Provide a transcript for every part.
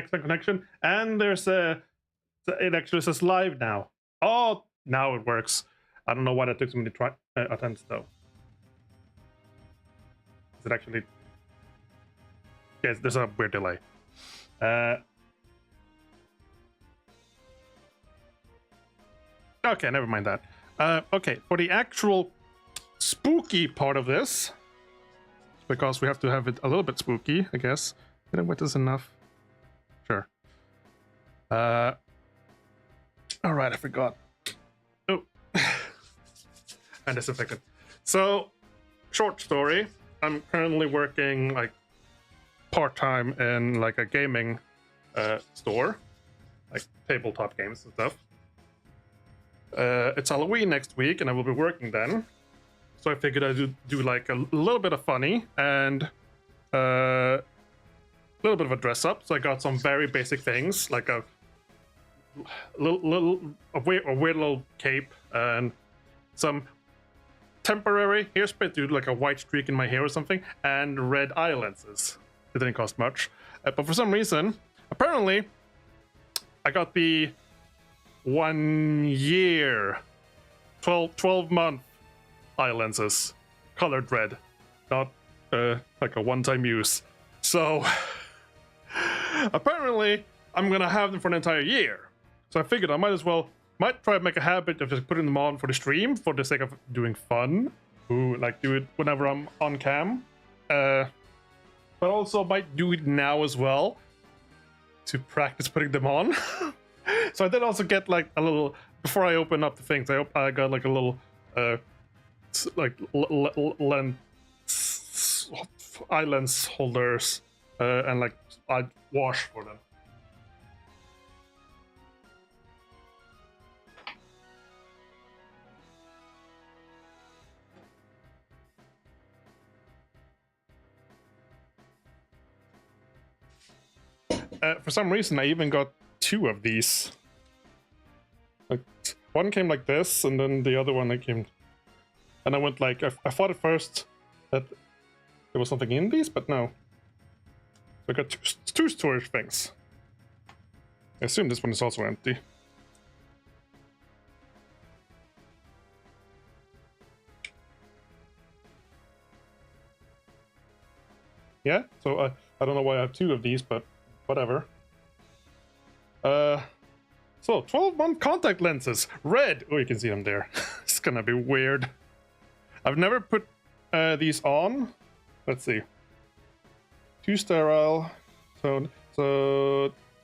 Diexna connection, and there's it actually says live now. Oh, now it works. I don't know why that took so many attempts though. Is it actually? Yes, there's a weird delay. Okay, never mind that. Okay, for the actual spooky part of this, because we have to have it a little bit spooky, I guess. Hidden width is enough. Sure. All right, I forgot. Oh, and disinfected. So, short story. I'm currently working like part-time in like a gaming store, like tabletop games and stuff. It's Halloween next week, and I will be working then. So I figured I'd do like a little bit of funny and a little bit of a dress up. So I got some very basic things, like a weird little cape and some temporary hairspray to do like a white streak in my hair or something, and red eye lenses. It didn't cost much, but for some reason, apparently, I got the 1 year, 12-month eye lenses, colored red, not like a one-time use. So apparently, I'm gonna have them for an entire year. So I figured I might try to make a habit of just putting them on for the stream for the sake of doing fun. Like do it whenever I'm on cam. But also might do it now as well to practice putting them on. So I did also get like a little, before I open up the things, I got like a little like eye lens holders and like I wash for them. For some reason, I even got 2 of these. Like, one came like this, and then the other one came. And I went like, I thought at first that there was something in these, but no. So I got two storage things. I assume this one is also empty. Yeah, so I don't know why I have 2 of these, but whatever. So 12-month contact lenses, red. Oh, you can see them there. It's gonna be weird. I've never put these on. Let's see. 2 sterile. So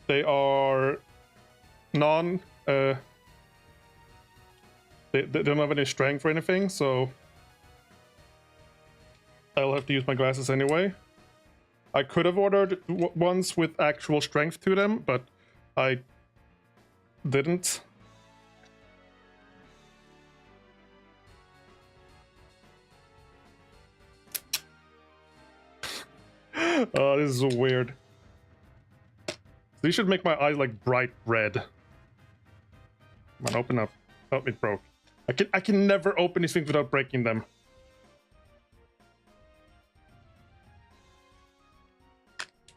they are non. They don't have any strength or anything, so I'll have to use my glasses anyway. I could have ordered ones with actual strength to them, but I didn't. Oh, this is so weird. These should make my eyes like bright red. Come on, open up. Oh, it broke. I can never open these things without breaking them.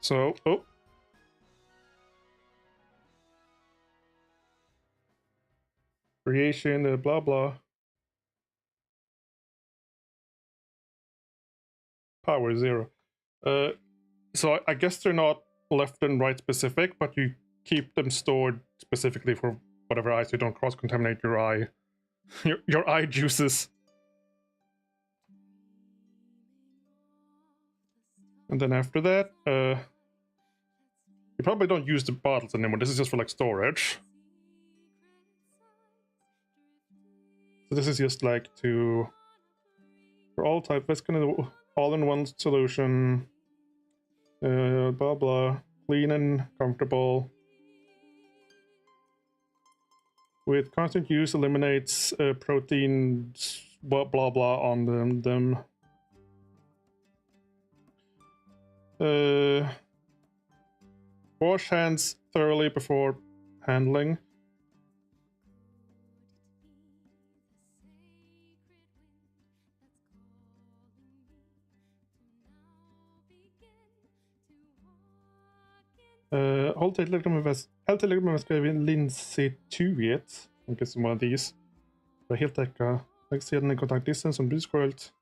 So, oh. Creation, blah, blah. Power 0. So I guess they're not left and right specific, but you keep them stored specifically for whatever eye, so you don't cross-contaminate your eye. your eye juices. And then after that, you probably don't use the bottles anymore. This is just for like storage. So this is just like for all types, that's kind of all-in-one solution. Blah blah. Clean and comfortable. With constant use, eliminates proteins, blah blah blah on them. Wash hands thoroughly before handling. Hold telegram skrev in Lindsay Tuet. Ikke som var these. Det er helt dekka. Jeg ser den i kontaktlisten som blir scrollt.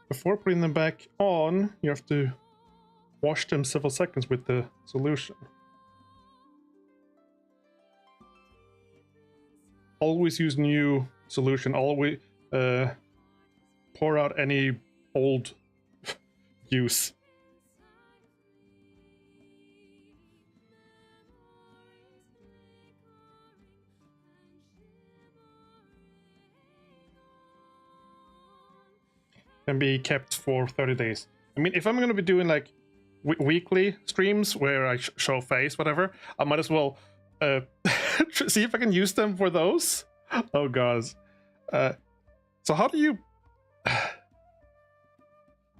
Before putting them back on, you have to wash them several seconds with the solution. Always use new solution. Always pour out any old use. Can be kept for 30 days. I mean, if I'm going to be doing like weekly streams where I show face, whatever, I might as well see if I can use them for those. Oh, guys. So how do you... I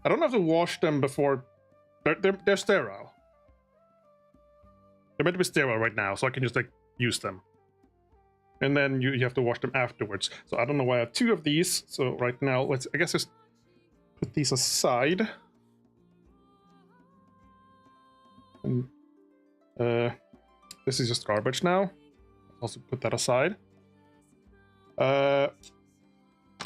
don't have to wash them before... They're sterile. They're meant to be sterile right now, so I can just like use them. And then you have to wash them afterwards. So I don't know why I have 2 of these. So right now, let's... I guess just put these aside. And this is just garbage now. Also put that aside. I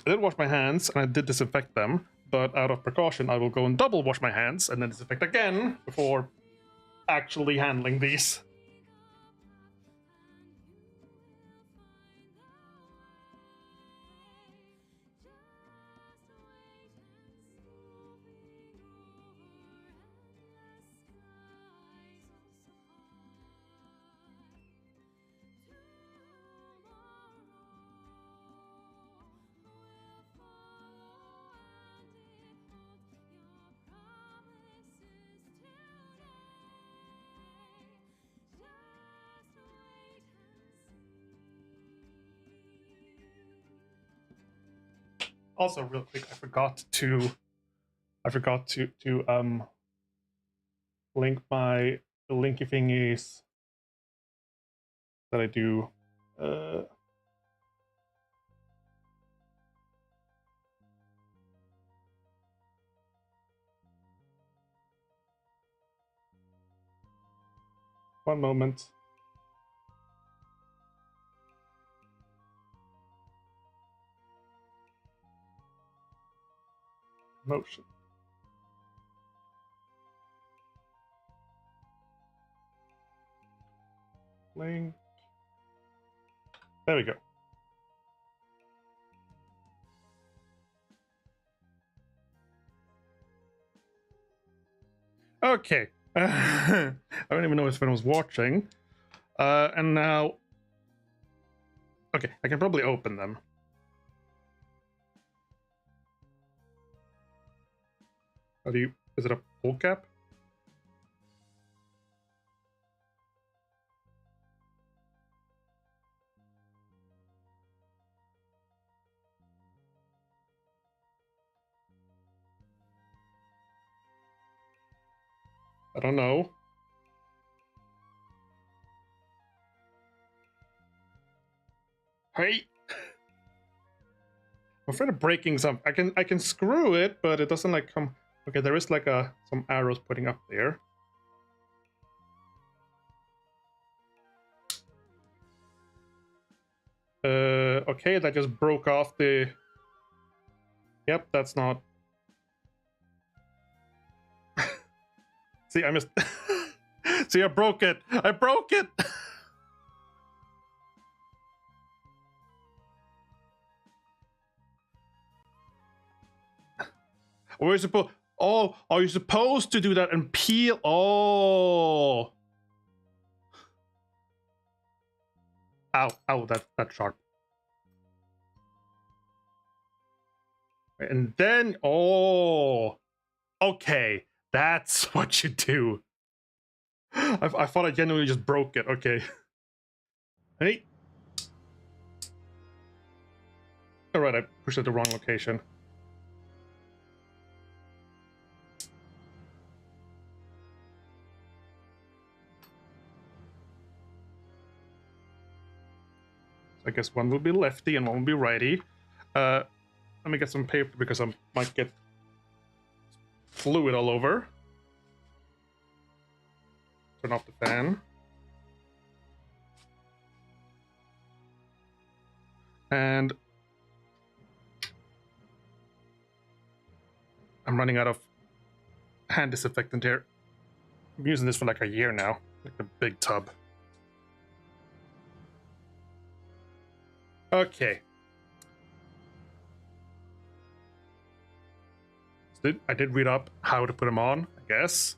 did wash my hands and I did disinfect them, but out of precaution I will go and double wash my hands and then disinfect again before actually handling these. Also, real quick, I forgot to link my linky thingies that I do. One moment. Motion. Link. There we go. Okay. I don't even know if anyone was watching. And now... Okay, I can probably open them. How do you... Is it a pull cap? I don't know. Hey! I'm afraid of breaking some. I can screw it, but it doesn't like come... Okay, there is like some arrows putting up there. Okay, that just broke off the... Yep, that's not... See, I missed... See, I broke it! I broke it! Or are you supposed... Oh, are you supposed to do that and peel? Oh! Ow, ow, that's sharp. And then, oh, okay, that's what you do. I thought I genuinely just broke it. Okay. Hey. Alright, I pushed it the wrong location. I guess one will be lefty and one will be righty. Let me get some paper because I might get fluid all over. Turn off the fan. And I'm running out of hand disinfectant here. I'm using this for like a year now, like the big tub. Okay. So I did read up how to put them on, I guess.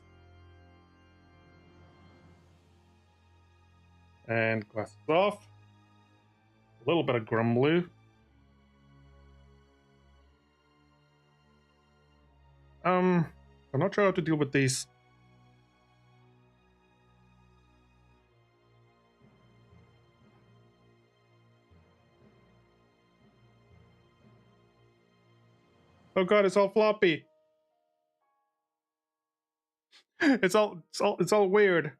And glasses off. A little bit of grumbly. I'm not sure how to deal with these. Oh god, it's all floppy. It's all weird.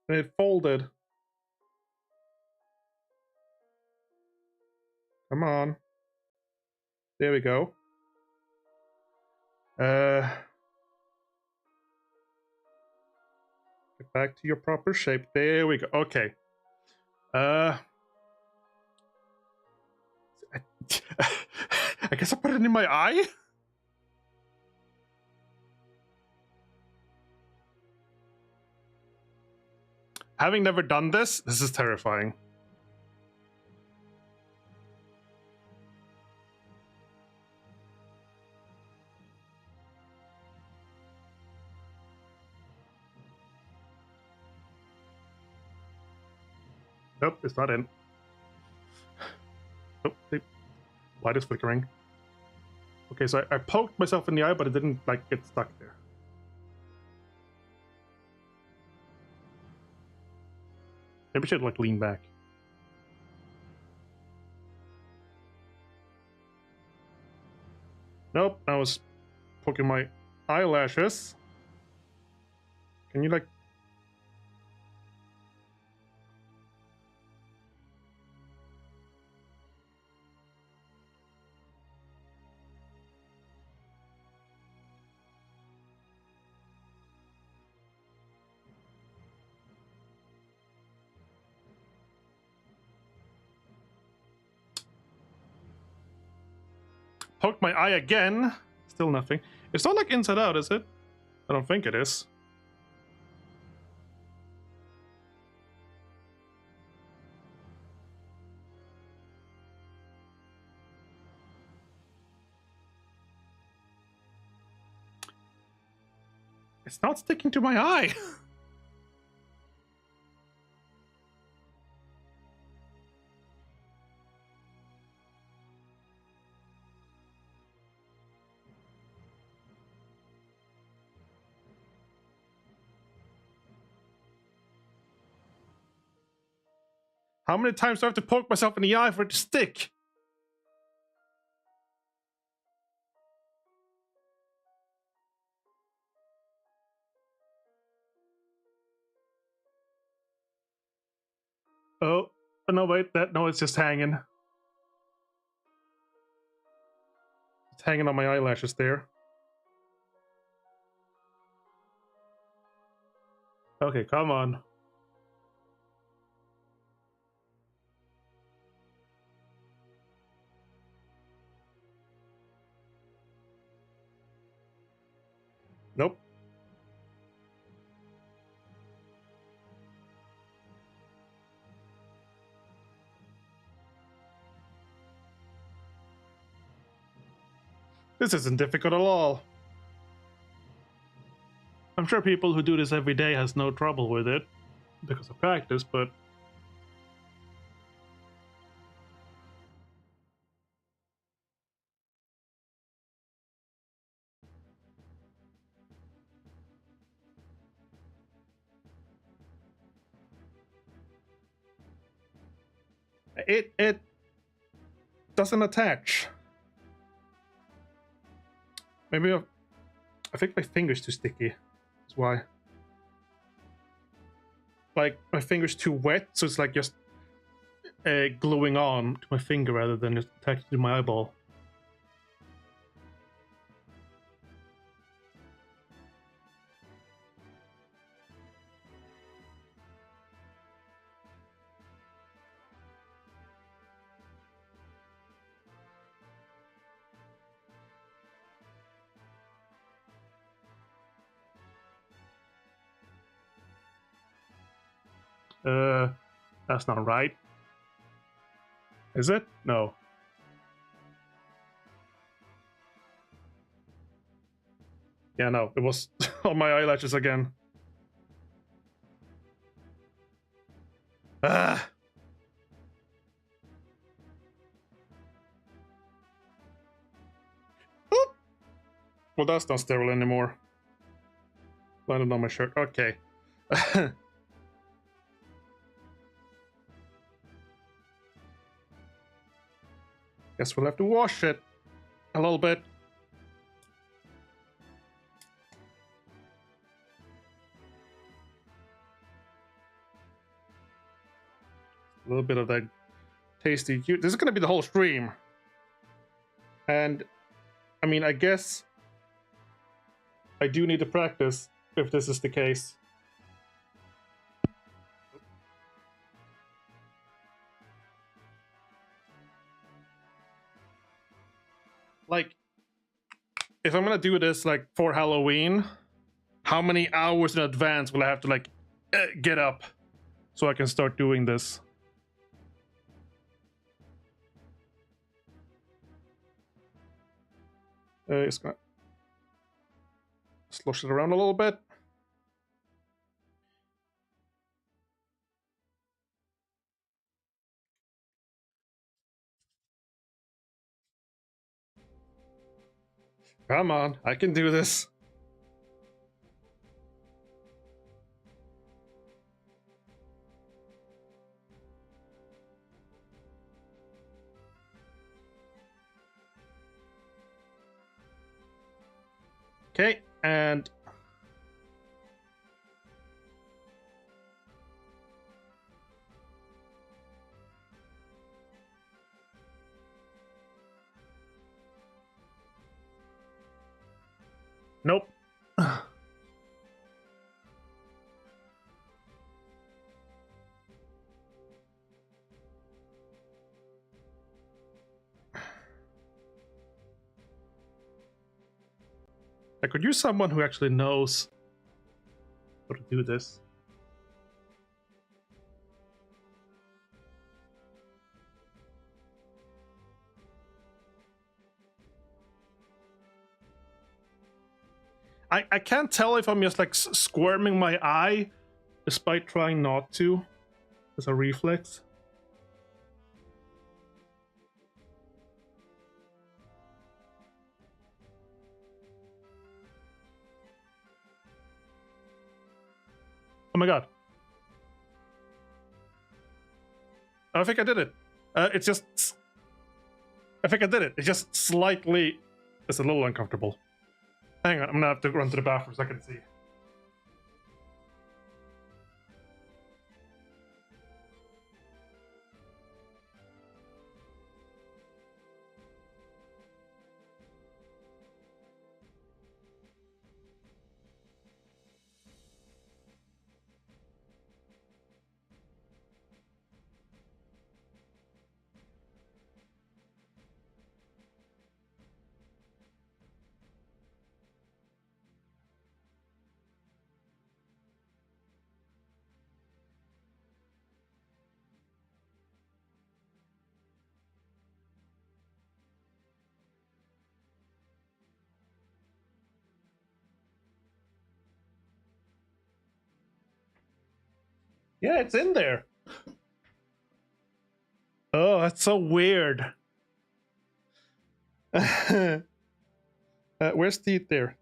And it folded. Come on. There we go. Get back to your proper shape. There we go. Okay. I guess I put it in my eye? Having never done this is terrifying. Nope, it's not in. Oh, the light is flickering. Okay, so I poked myself in the eye, but it didn't like get stuck there. Maybe I should like lean back. Nope, I was poking my eyelashes. Can you like... Poke my eye again. Still nothing. It's not like inside out, is it? I don't think it is. It's not sticking to my eye. How many times do I have to poke myself in the eye for it to stick? Oh, no, wait, no, it's just hanging. It's hanging on my eyelashes there. Okay, come on. Nope. This isn't difficult at all. I'm sure people who do this every day has no trouble with it because of practice, but it doesn't attach. Maybe I think my finger's too sticky. That's why. Like, my finger's too wet, so it's like just gluing on to my finger rather than just attached to my eyeball. That's not right. Is it? No. Yeah, no, it was on my eyelashes again. Ah! Oop! Well, that's not sterile anymore. Landed on my shirt. Okay. Guess we'll have to wash it a little bit. A little bit of that tasty. This is going to be the whole stream. And, I mean, I guess I do need to practice if this is the case. Like, if I'm gonna do this like for Halloween, how many hours in advance will I have to like get up so I can start doing this? Just gonna slosh it around a little bit. Come on, I can do this. Okay, and nope. I could use someone who actually knows how to do this. I can't tell if I'm just like squirming my eye despite trying not to as a reflex. Oh my god. I think I did it. It's just... I think I did it. It's just slightly... It's a little uncomfortable. Hang on, I'm gonna have to run to the bathroom so I can see. Yeah, it's in there. Oh, that's so weird. Where's the there?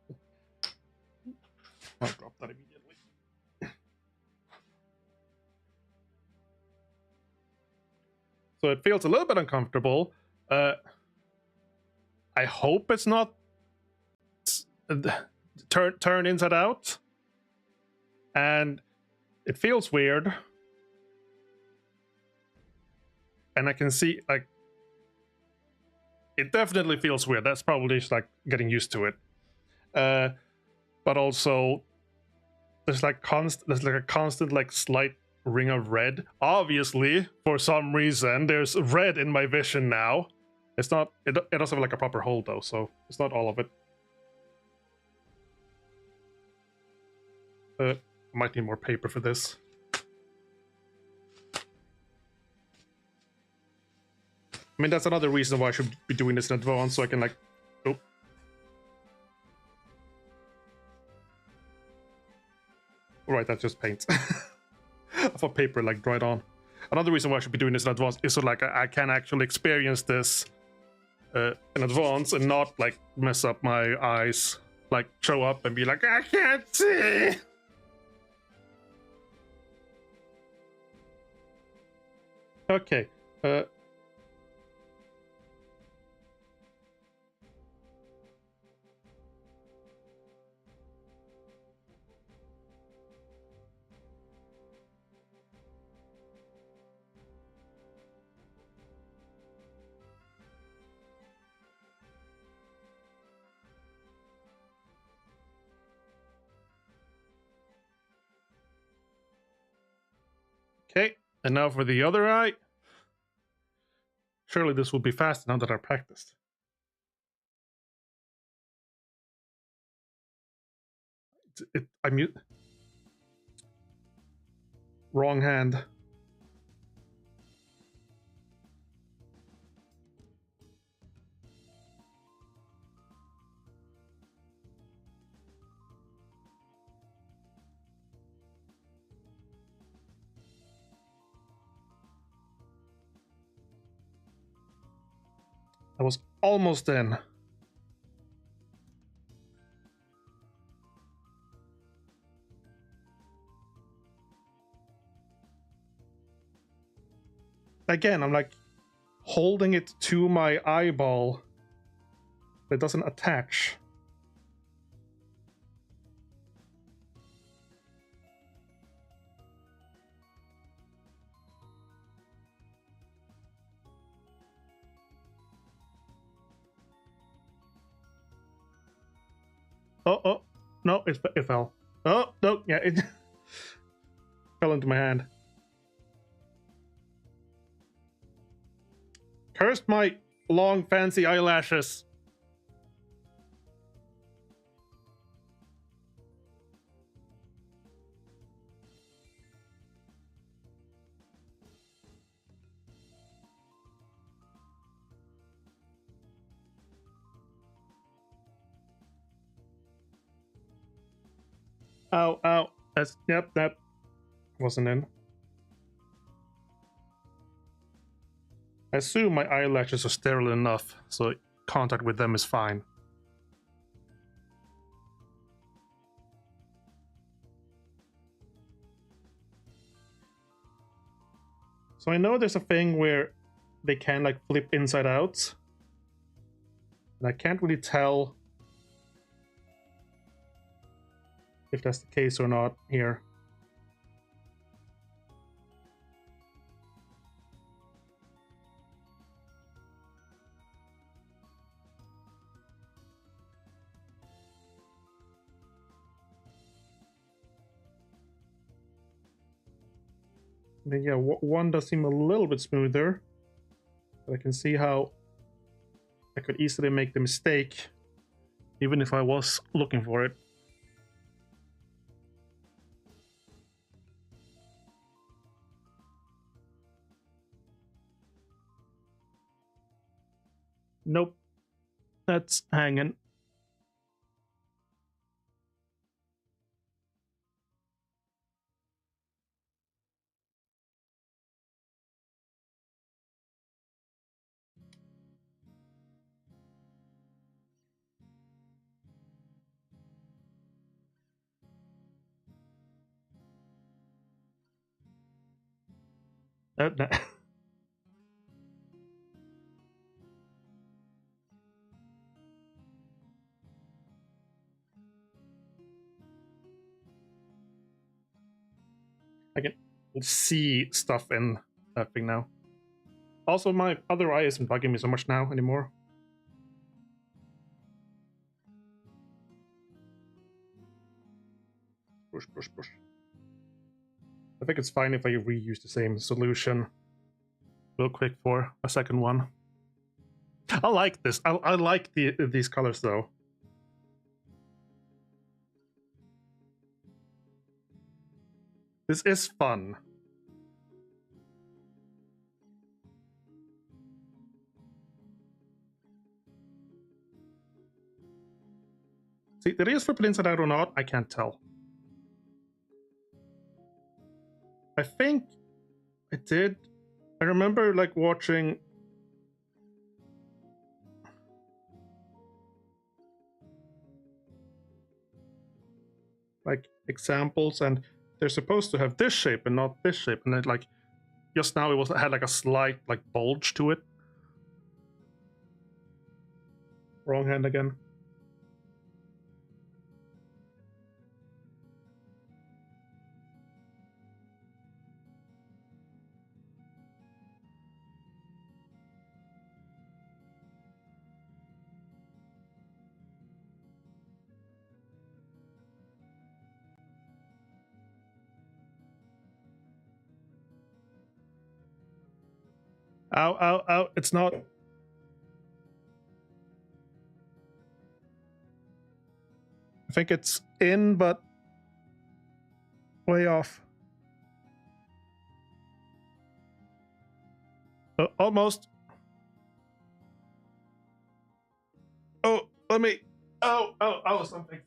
I'll drop that immediately. So it feels a little bit uncomfortable, Uh, I hope it's not turn inside out, and it feels weird, and I can see like it definitely feels weird. That's probably just like getting used to it. But also there's like a constant like slight ring of red. Obviously, for some reason, there's red in my vision now. It's not. It doesn't have like a proper hole though, so it's not all of it. Might need more paper for this. I mean, that's another reason why I should be doing this in advance, so I can like. Oh. Right, that's just paint. I thought paper like dried on. Another reason why I should be doing this in advance is so like I can actually experience this in advance and not like mess up my eyes, like show up and be like, I can't see. Okay. Okay, and now for the other eye. Surely this will be fast now that I've practiced. I'm wrong hand. I was almost in. Again, I'm like holding it to my eyeball. It doesn't attach. Oh, no, it fell. Oh, no, yeah, it fell into my hand. Cursed my long, fancy eyelashes. Ow, ow. Yep, that wasn't in. I assume my eyelashes are sterile enough, so contact with them is fine. So I know there's a thing where they can like flip inside out. And I can't really tell if that's the case or not here. But yeah, one does seem a little bit smoother. But I can see how I could easily make the mistake, even if I was looking for it. Nope, that's hanging. That I can see stuff in that thing now. Also, my other eye isn't bugging me so much now anymore. Push, push, push. I think it's fine if I reuse the same solution real quick for a second one. I like this. I like these colors though. This is fun. See, did I just flip it inside out or not? I can't tell. I think I did. I remember like watching like examples, and they're supposed to have this shape and not this shape, and then like just now it had like a slight like bulge to it. Wrong hand again. Ow, ow, ow. It's not. I think it's in, but way off. Almost. Oh, let me. Oh, something.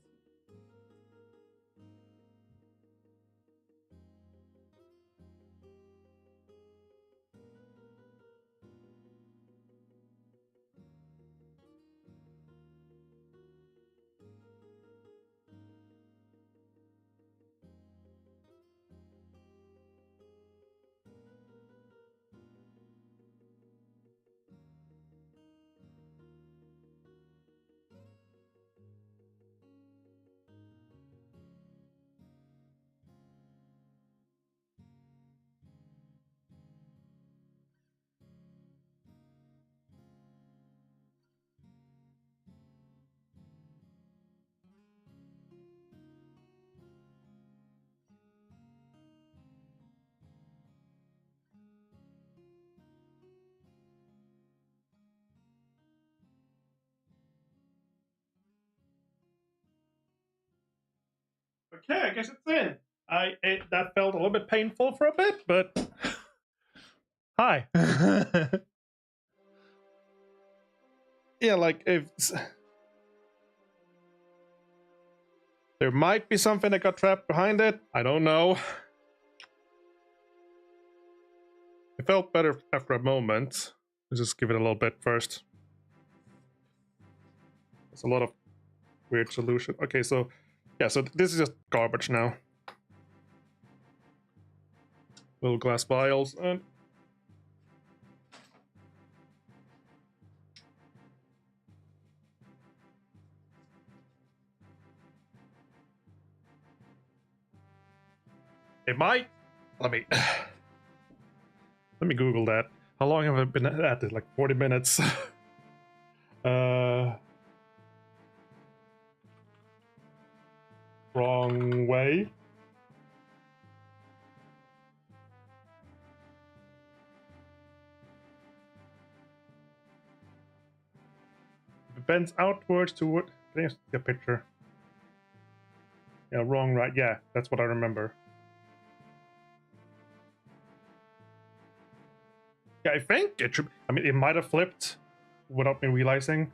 Okay, I guess it's in. That felt a little bit painful for a bit, but hi. Yeah, like if there might be something that got trapped behind it. I don't know. It felt better after a moment. Let's just give it a little bit first. There's a lot of weird solution. Okay, so yeah, so this is just garbage now. Little glass vials and it might. Let me Google that. How long have I been at it? Like 40 minutes. Wrong way. If it bends outwards toward. Can I see a picture? Yeah, wrong, right? Yeah, that's what I remember. Yeah, I think it should. I mean, it might have flipped without me realizing.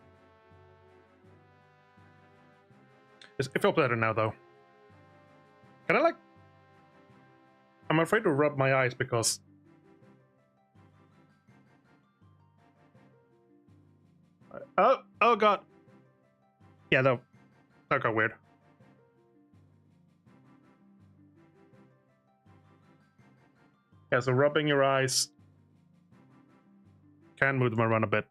It felt better now, though. Can I like? I'm afraid to rub my eyes because. Oh god. Yeah, that got weird. Yeah, so rubbing your eyes can move them around a bit.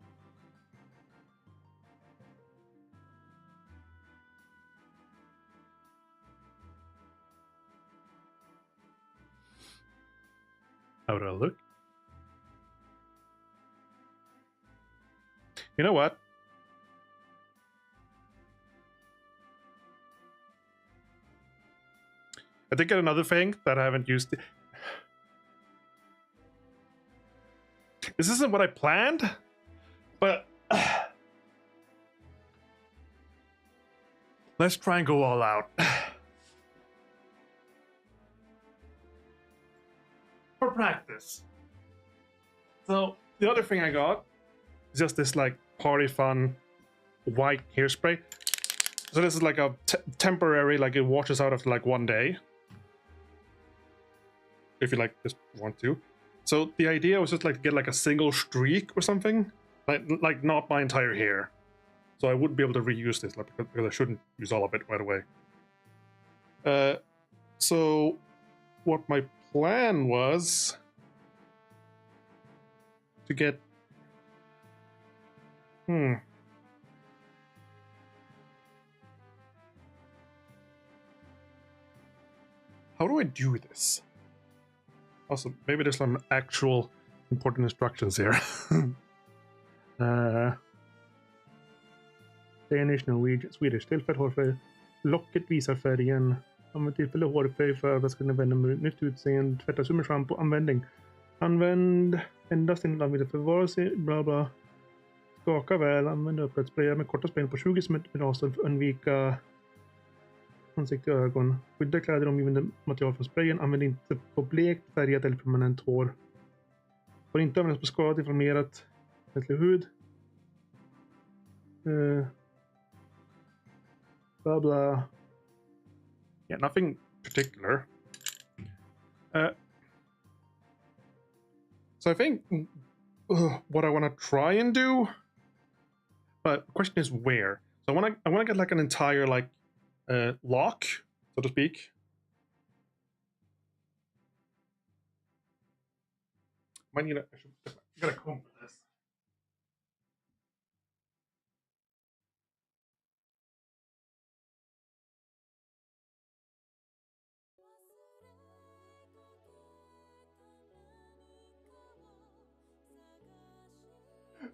How do I look? You know what? I think another thing that I haven't used. This isn't what I planned, but let's try and go all out. For practice. So the other thing I got is just this like party fun white hairspray. So this is like a temporary, like it washes out after like 1 day. If you like just want to. So the idea was just like to get like a single streak or something, like not my entire hair. So I wouldn't be able to reuse this, like, because I shouldn't use all of it right away. So what my plan was to get how do I do this? Also, maybe there's some actual important instructions here. Danish, Norwegian, Swedish. Tillfälligt hårfärg. Locket visar färgen. Använd tillfällig hårfärg för att kunna vända med nytt utseende. Tvätta med shampoo. Användning. Använd endast en användare för vare sig bla bla. Skaka väl. Använd öppet. Spraya med korta sprayen på 20 cm avstånd för att undvika ansikte och ögon. Skydda kläder omgivande material från sprayen. Använd inte på blekt, färgat eller permanent hår. Får inte användas på skadat, inflammerat eller hud. Blah blah. Yeah, nothing particular. So I think what I want to try and do, but the question is where. So I want to get like an entire like lock, so to speak. Might need I gotta comb for this.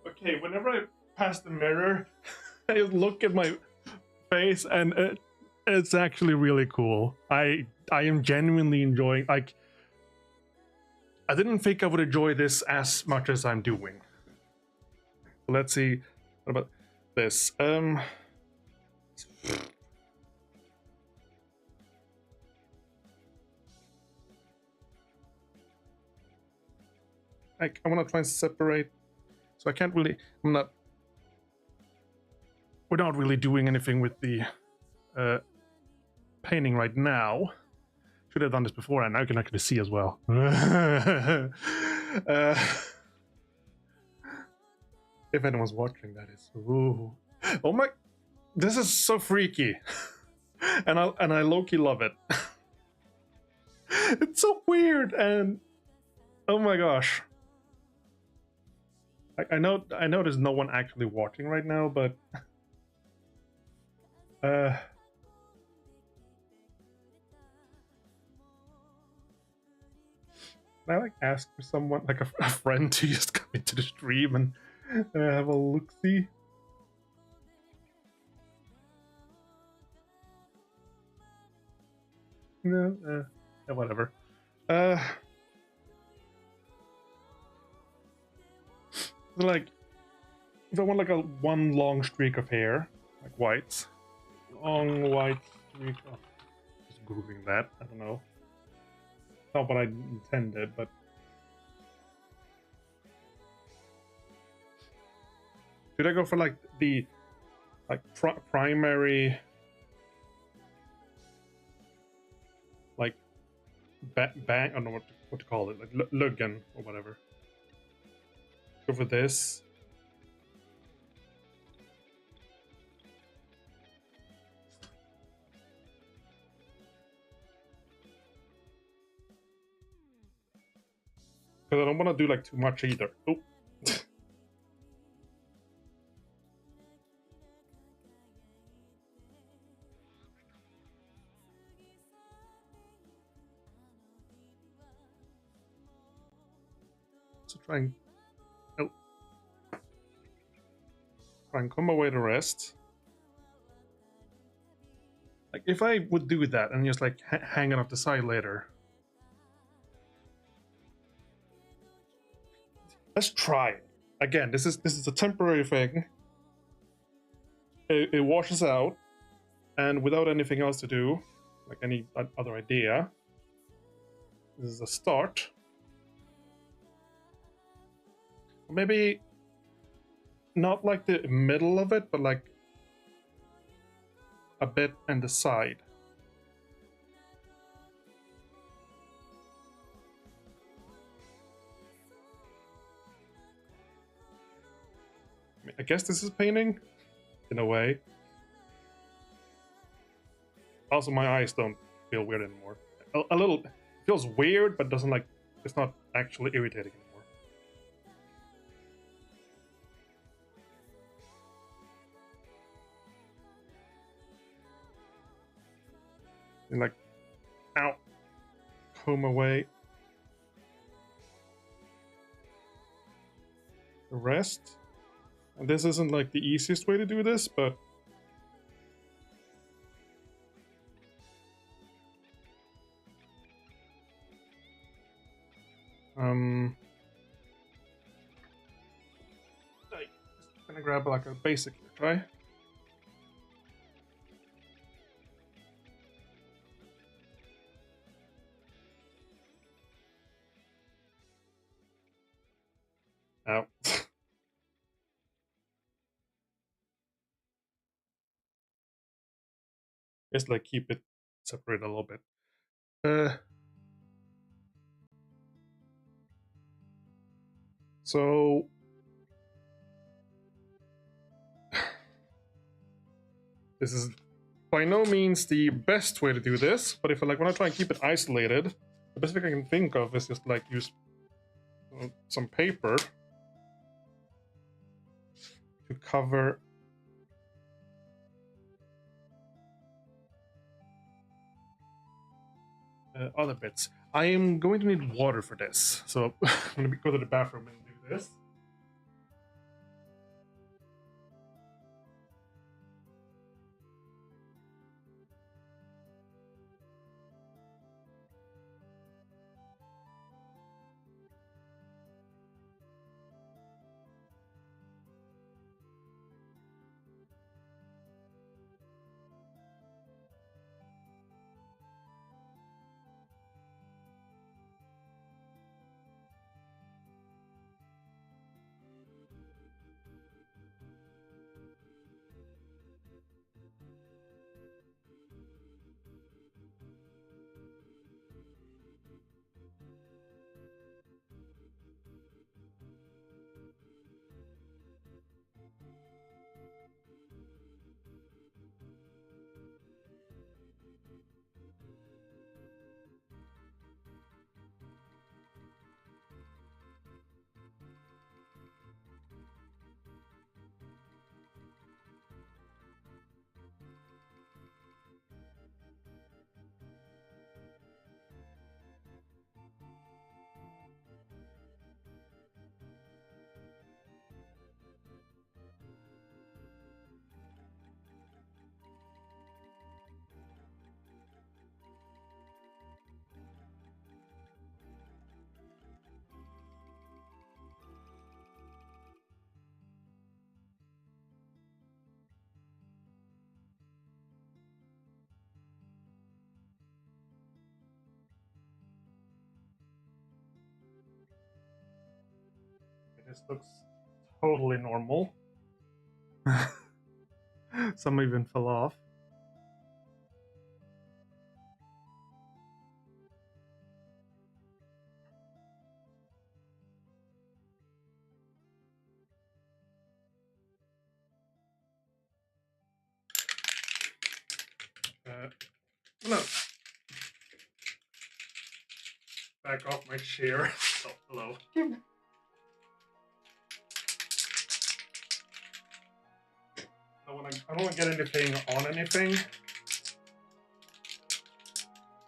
Okay, whenever I pass the mirror, I look at my face, and it's actually really cool. I am genuinely enjoying. Like, I didn't think I would enjoy this as much as I'm doing. Let's see. What about this? Like, I want to try and separate. So I can't really. We're not really doing anything with the painting right now. Should have done this before, and now you can actually see as well. If anyone's watching, that is. Ooh. Oh my! This is so freaky, and I low-key love it. It's so weird, and oh my gosh. I know there's no one actually watching right now, but can I like ask for someone, like a friend, to just come into the stream and have a look-see? No, yeah, whatever. Like, if I want like one long streak of hair, like whites, long white streak. Oh, just googling that. I don't know. Not what I intended, but should I go for like the primary, like bang? I don't know what to call it, like luggen or whatever. Go for this. Because I don't want to do like too much either. Oh. So try and come away to rest. Like if I would do that and just like hang it off the side later. Let's try it. Again, this is a temporary thing. It washes out, and without anything else to do, like any other idea, this is a start. Maybe not like the middle of it, but like a bit on the side. I guess this is painting, in a way. Also, my eyes don't feel weird anymore. A little, it feels weird, but doesn't like, it's not actually irritating anymore. And like, ow, comb away the rest. And this isn't like the easiest way to do this, but I'm just gonna grab like a basic here, try. Ow. Just like keep it separate a little bit. So this is by no means the best way to do this, but if I like want to try and keep it isolated, the best thing I can think of is just like use some paper to cover other bits. I am going to need water for this, so I'm going to go to the bathroom and do this. This looks totally normal. Some even fell off. No. Back off my chair. Oh, hello. I don't want to get anything on anything.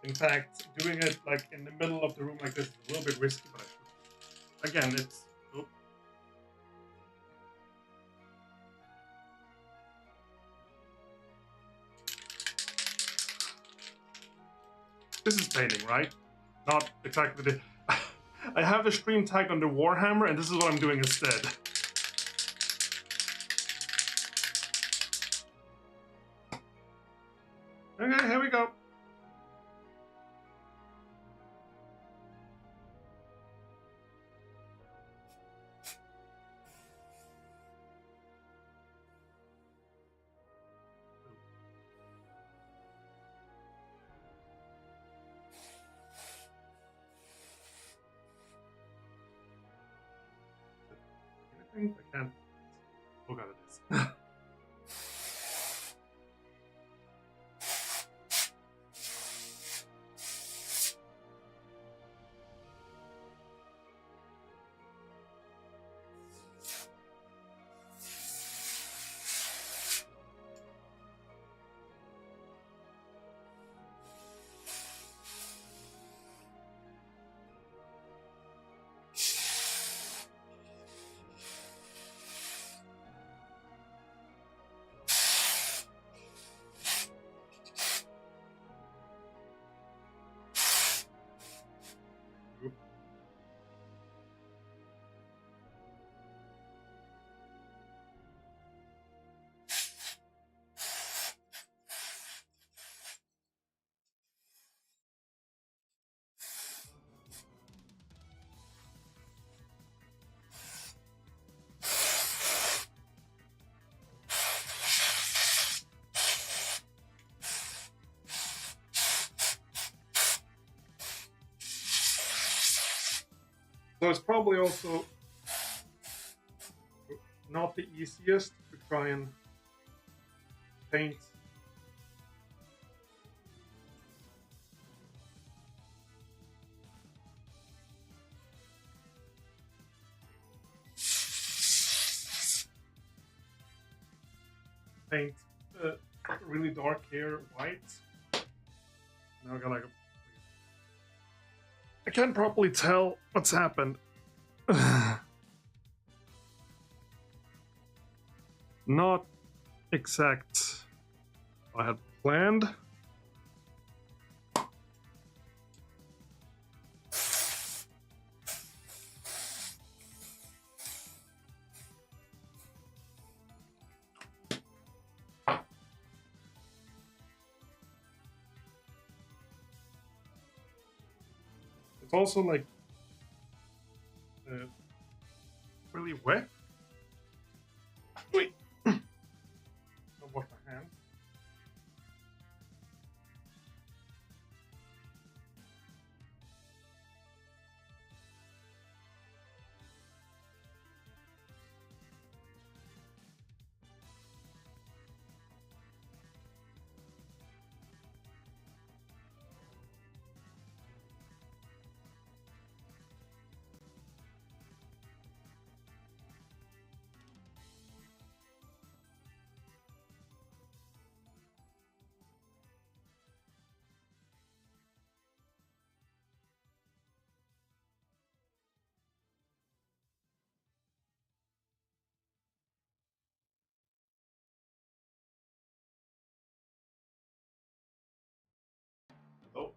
In fact, doing it like in the middle of the room like this is a little bit risky, but I should. again, it's... Oh. This is painting, right? Not exactly the... I have the stream tag under Warhammer, and this is what I'm doing instead. Okay, here we go. Anything? I can't. Oh god, it is. So it's probably also not the easiest to try and paint really dark hair white. Now I got like I can't properly tell what's happened. Not exact I had planned. It's also like really wet. Wait. I'll wash my hands.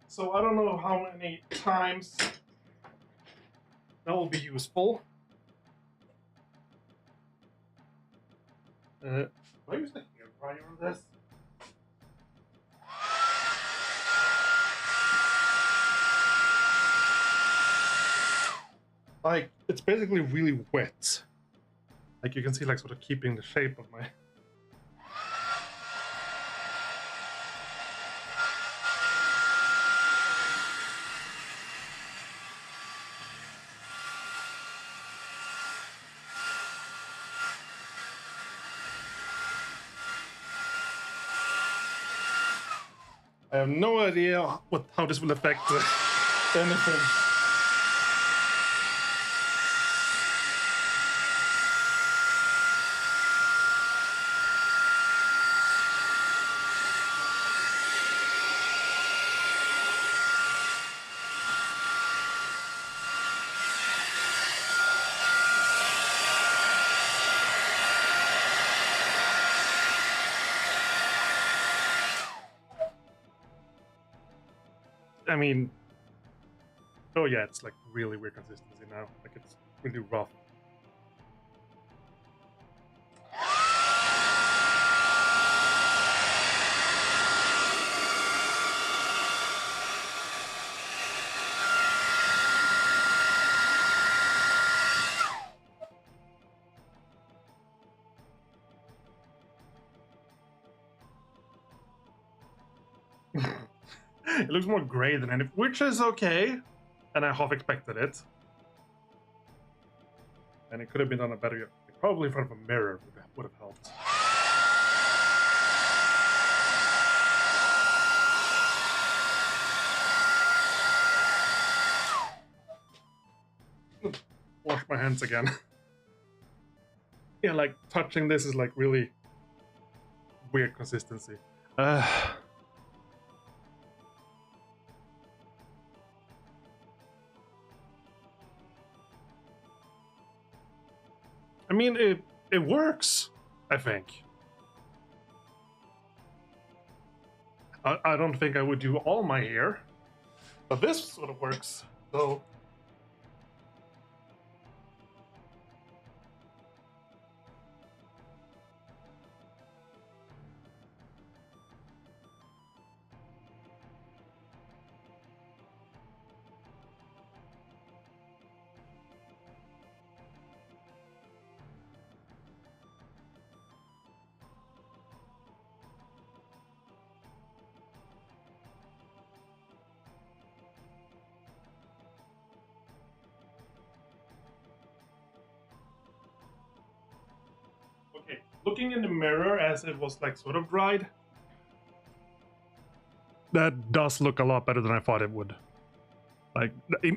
So I don't know how many times that will be useful. Do I use the hair dryer on this? Like, it's basically really wet. Like you can see, like sort of keeping the shape of my... I have no idea how this will affect anything. I mean, oh yeah, it's like really weird consistency now. Like it's really rough. It looks more gray than anything, which is okay, and I half expected it. And it could have been done a better, probably in front of a mirror would have helped. Wash my hands again. Yeah, like touching this is like really weird consistency. I mean, it works, I think. I don't think I would do all my hair, but this sort of works, so... Okay, looking in the mirror as it was like sort of dried, that does look a lot better than I thought it would. Like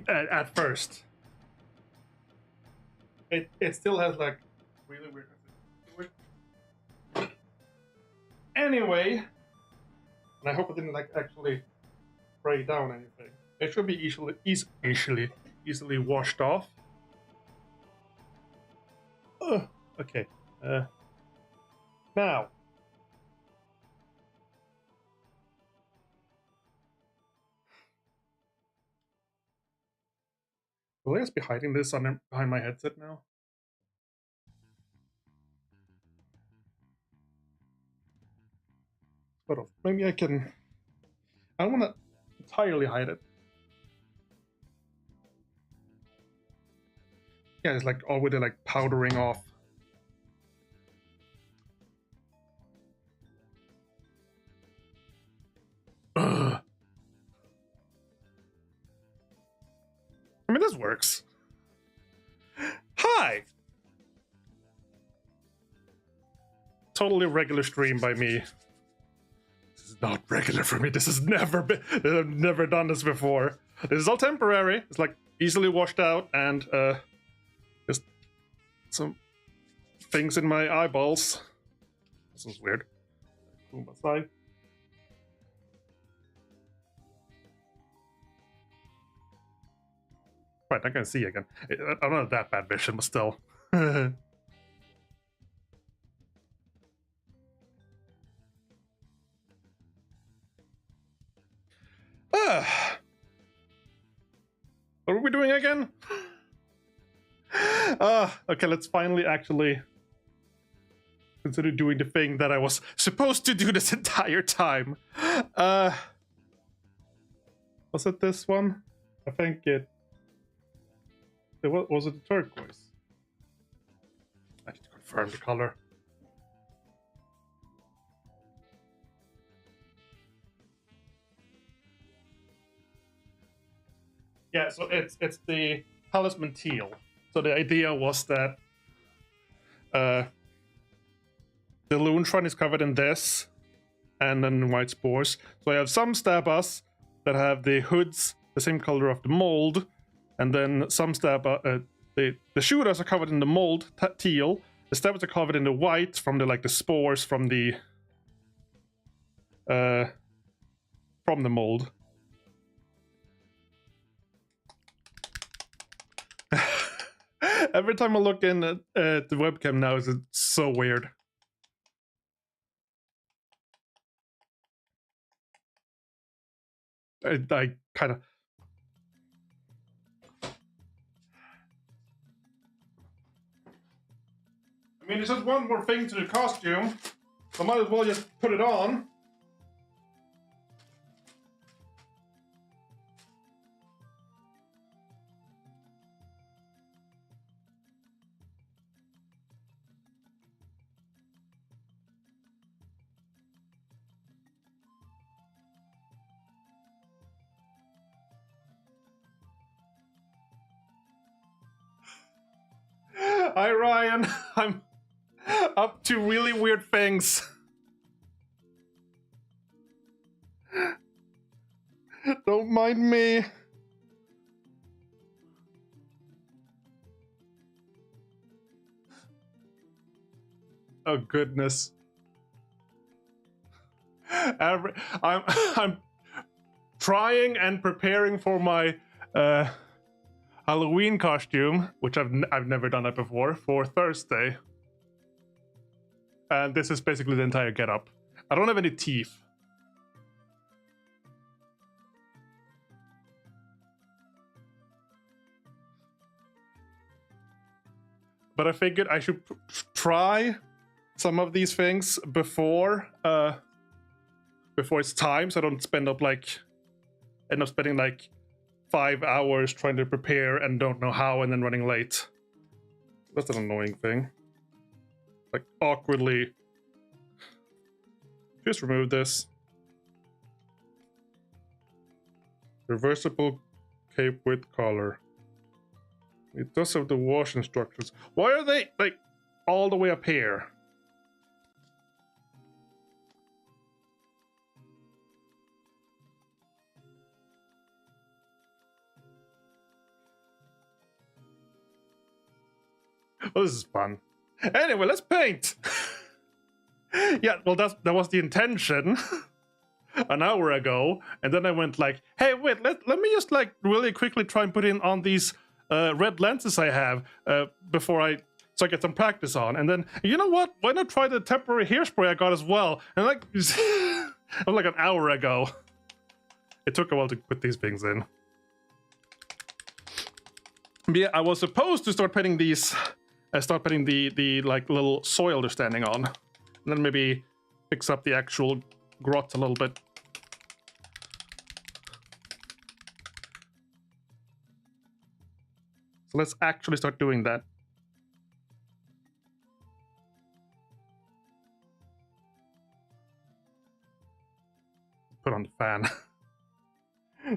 at first, it still has like really weird. Anyway, and I hope it didn't like actually spray down anything. It should be easily washed off. Okay. Now. Will I just be hiding this behind my headset now? Sort of. Maybe I can... I don't want to entirely hide it. Yeah, it's like already like powdering off. Ugh. I mean, this works. Hi! Totally regular stream by me. This is not regular for me. This has never been... I've never done this before. This is all temporary. It's like easily washed out and just some things in my eyeballs. This is weird. Boom aside. Right, I can see again. I'm not that bad vision, but still. What are we doing again? Okay, let's finally actually consider doing the thing that I was supposed to do this entire time. Was it this one? I think was it the turquoise? I need to confirm the color. Yeah, so it's the talisman teal. So the idea was that the loon shrine is covered in this, and then white spores. So I have some stabas that have the hoods the same color of the mold, and then some the shooters are covered in the mold teal. The stabas are covered in the white from the spores from the mold. Every time I look in at the webcam now, it's so weird. I kind of... I mean, it's just one more thing to the costume. I might as well just put it on. Hi, Ryan. I'm up to really weird things. Don't mind me. Oh goodness. I'm trying and preparing for my Halloween costume, which I've never done that before, for Thursday. And this is basically the entire getup. I don't have any teeth. But I figured I should try some of these things before it's time, so I don't end up spending like 5 hours trying to prepare and don't know how, and then running late. That's an annoying thing. Like, awkwardly. Just remove this. Reversible cape with collar. It does have the wash instructions. Why are they, like, all the way up here? Well, this is fun. Anyway, let's paint! Yeah, well, that was the intention an hour ago, and then I went like, hey, wait, let me just like really quickly try and put in on these red lenses I have so I get some practice on. And then, you know what? Why not try the temporary hairspray I got as well? And like, it was like an hour ago. It took a while to put these things in. But yeah, I was supposed to start painting these. Start painting the like little soil they're standing on, and then maybe fix up the actual grot a little bit. So let's actually start doing that. Put on the fan.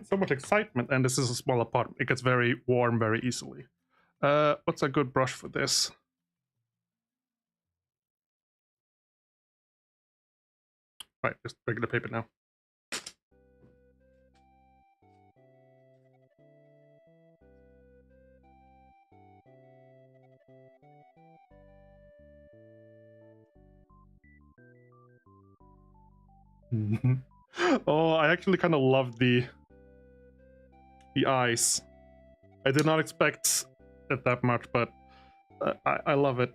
So much excitement, and this is a small apartment. It gets very warm very easily. What's a good brush for this? Right, just regular paper now. Oh, I actually kind of love the eyes. I did not expect it that much, but I love it.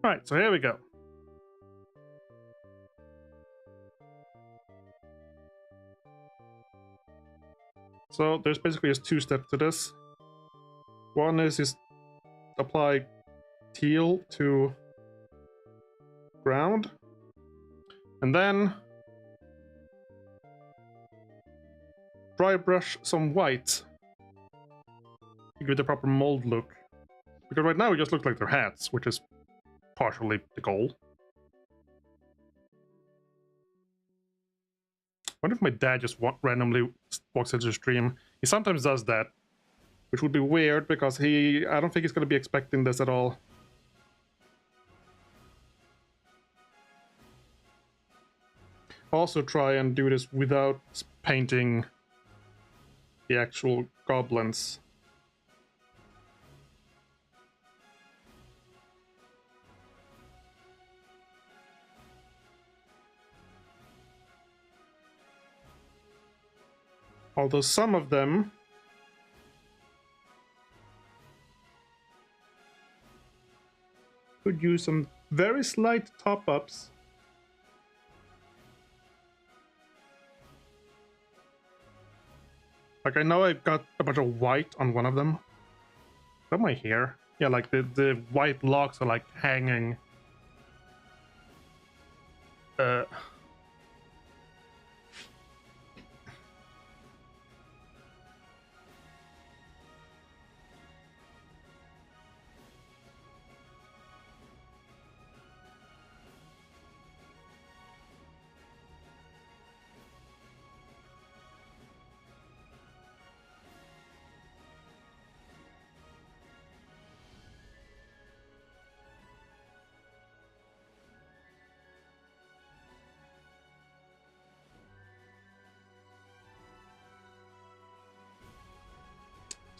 Alright, so here we go. So there's basically just two steps to this. One is just apply teal to ground, and then dry brush some white to give it the proper mold look. Because right now it just looks like their hats, which is partially the goal. I wonder if my dad just randomly walks into the stream. He sometimes does that, which would be weird because I don't think he's going to be expecting this at all. Also try and do this without painting the actual goblins. Although some of them could use some very slight top-ups. Like, I know I've got a bunch of white on one of them. Is that my hair? Yeah, like the white locks are like hanging.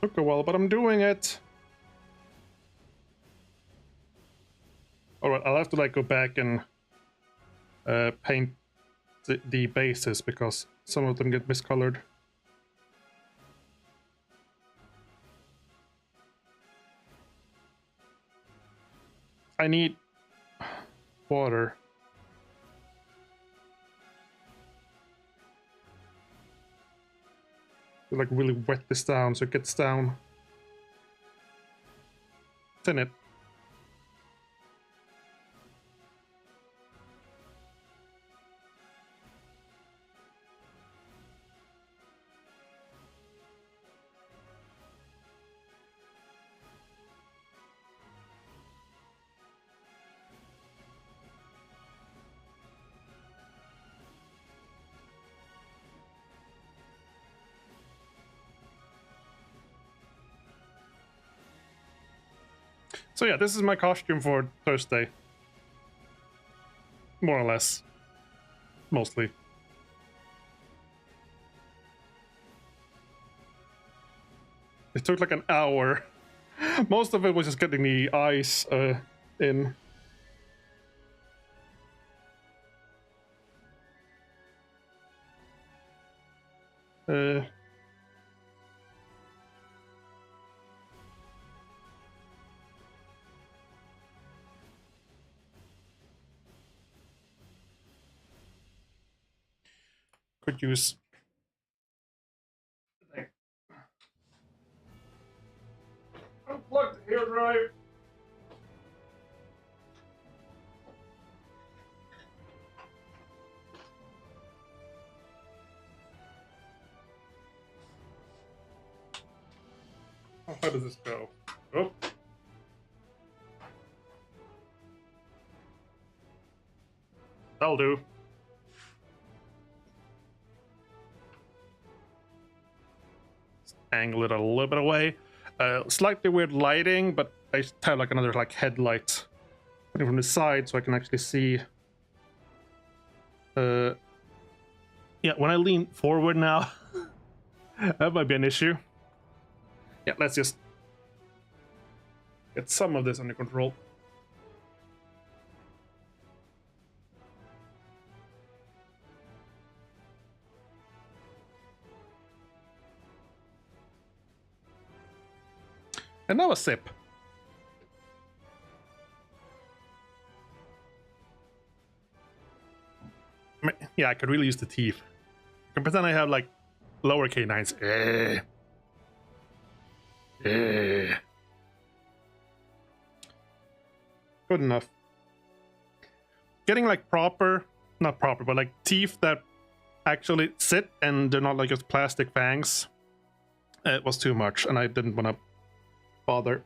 Took a while, but I'm doing it. Alright, I'll have to like go back and paint the bases because some of them get miscolored. I need water. To like really wet this down so it gets down. It's in it. So yeah, this is my costume for Thursday. More or less. Mostly. It took like an hour. Most of it was just getting the eyes in. Could use. Unplug the hair dryer. How does this go? Oh. That'll do. Angle it a little bit away. Slightly weird lighting, but I have like another like headlight putting from the side so I can actually see. Yeah, when I lean forward now, that might be an issue. Yeah, let's just get some of this under control. And now a sip. Yeah, I could really use the teeth. I can pretend I have like lower canines. Good enough. Getting like not proper, but like teeth that actually sit and they're not like just plastic fangs. It was too much and I didn't want to bother.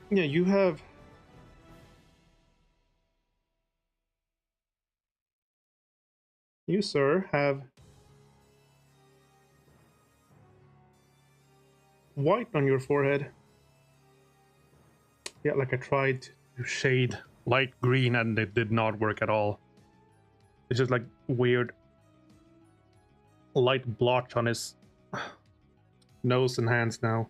Yeah, you have. You, sir, have white on your forehead. Yeah, like I tried to shade light green and it did not work at all. It's just like weird light blotch on his nose and hands now.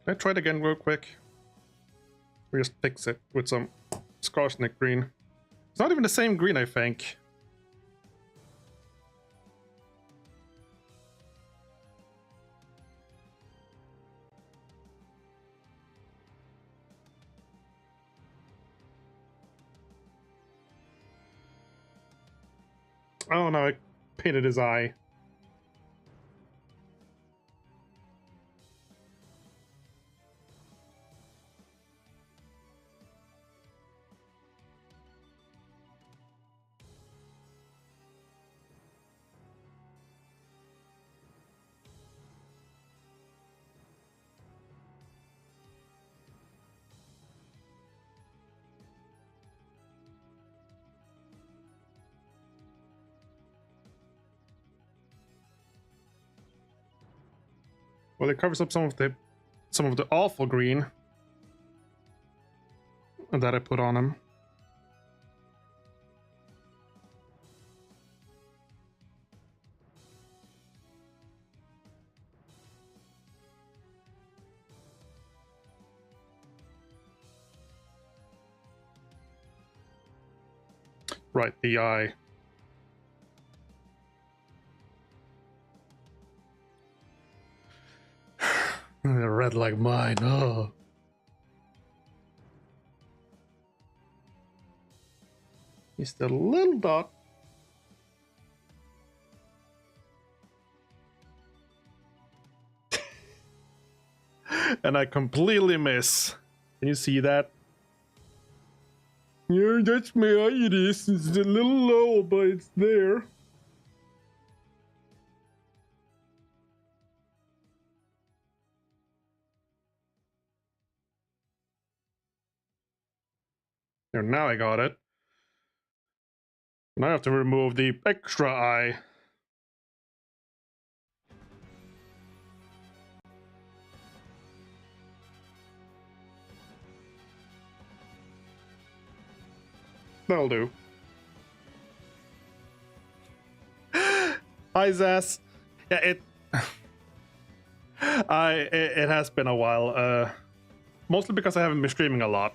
Can I try it again real quick? Or just fix it with some Scarsnick green. It's not even the same green, I think. Oh no, I painted his eye. Well, it covers up some of the awful green that I put on him. Right, the eye. Red like mine. Oh. Just a little dot. And I completely miss. Can you see that? Yeah, that's my eye. It is. It's a little low, but it's there. There, now I got it. Now I have to remove the extra eye. That'll do. Hi, Zaz. Yeah, it has been a while. Mostly because I haven't been streaming a lot.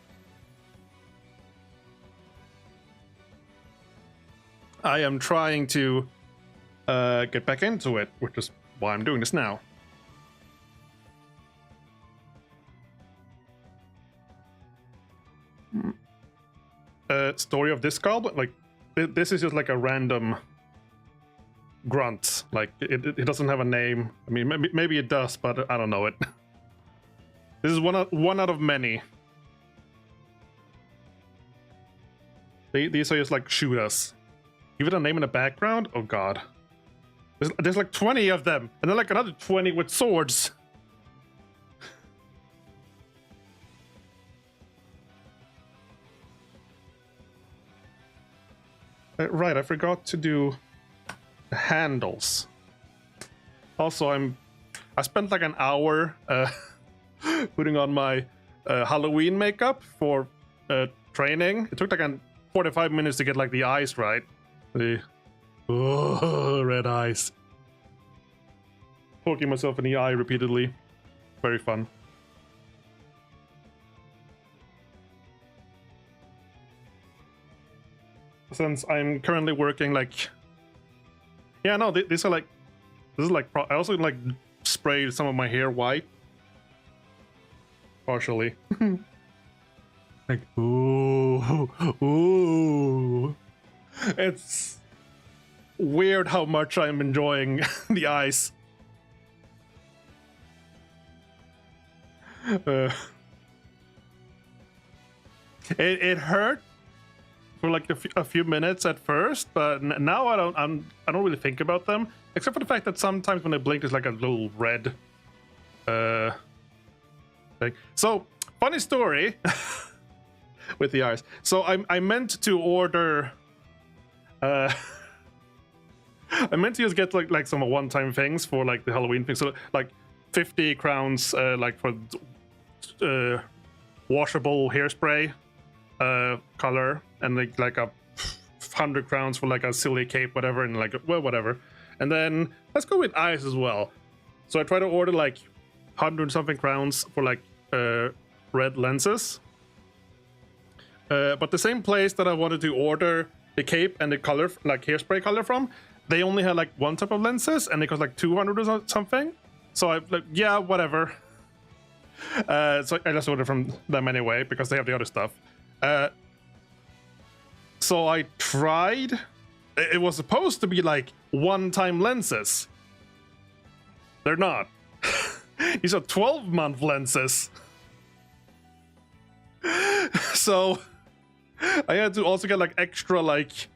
I am trying to get back into it, which is why I'm doing this now. Story of this goblin? Like, this is just like a random grunt. Like, it doesn't have a name. I mean, maybe it does, but I don't know it. This is one out of many. These are just like shoot us. Give it a name in the background? Oh god. There's like 20 of them, and then like another 20 with swords. Right, I forgot to do the handles. Also, I spent like an hour putting on my Halloween makeup for training. It took like 45 minutes to get like the eyes right. The red eyes. Poking myself in the eye repeatedly. Very fun. Since I'm currently working like, yeah, no, these are like, this is like, I also like sprayed some of my hair white, partially. Like, ooh, it's weird how much I'm enjoying the eyes. It hurt for like a few minutes at first, but now I don't really think about them, except for the fact that sometimes when they blink, there's like a little red thing. So funny story with the eyes. So I meant to order. I meant to just get like some one-time things for like the Halloween thing. So like 50 crowns, like for washable hairspray color, and like a 100 crowns for like a silly cape, whatever, and like, well, whatever. And then let's go with eyes as well. So I try to order like 100 something crowns for like red lenses. But the same place that I wanted to order the cape and the color, like hairspray color from, they only had like one type of lenses, and it cost like 200 or something. So I like, yeah, whatever. So I just ordered from them anyway because they have the other stuff. So I tried. It was supposed to be like one-time lenses. They're not. These are 12-month lenses. So I had to also get like extra like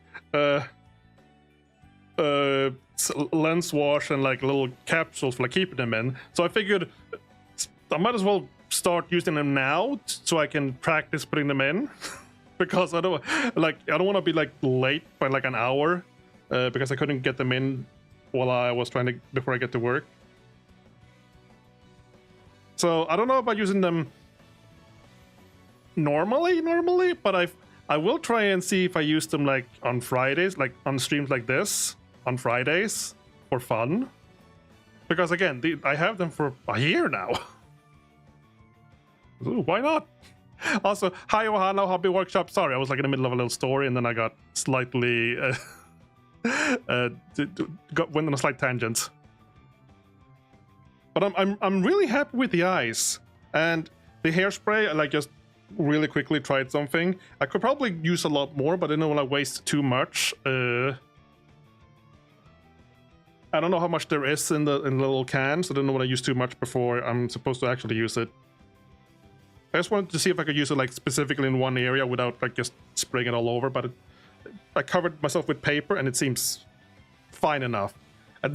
lens wash and like little capsules for like keeping them in. So I figured I might as well start using them now so I can practice putting them in. Because I don't want to be like late by like an hour because I couldn't get them in while I was trying to before I get to work. So I don't know about using them normally, but I will try and see if I use them like on Fridays, like on streams like this on Fridays for fun. Because again, I have them for a year now. Ooh, why not? Also, hi Ohana Hobby Workshop. Sorry, I was like in the middle of a little story and then I got slightly went on a slight tangent. But I'm really happy with the eyes and the hairspray. I like just really quickly tried something. I could probably use a lot more, but I didn't want to waste too much. I don't know how much there is in the little can, so I didn't want to use too much before I'm supposed to actually use it. I just wanted to see if I could use it like specifically in one area without like just spraying it all over, but I covered myself with paper and it seems fine enough. I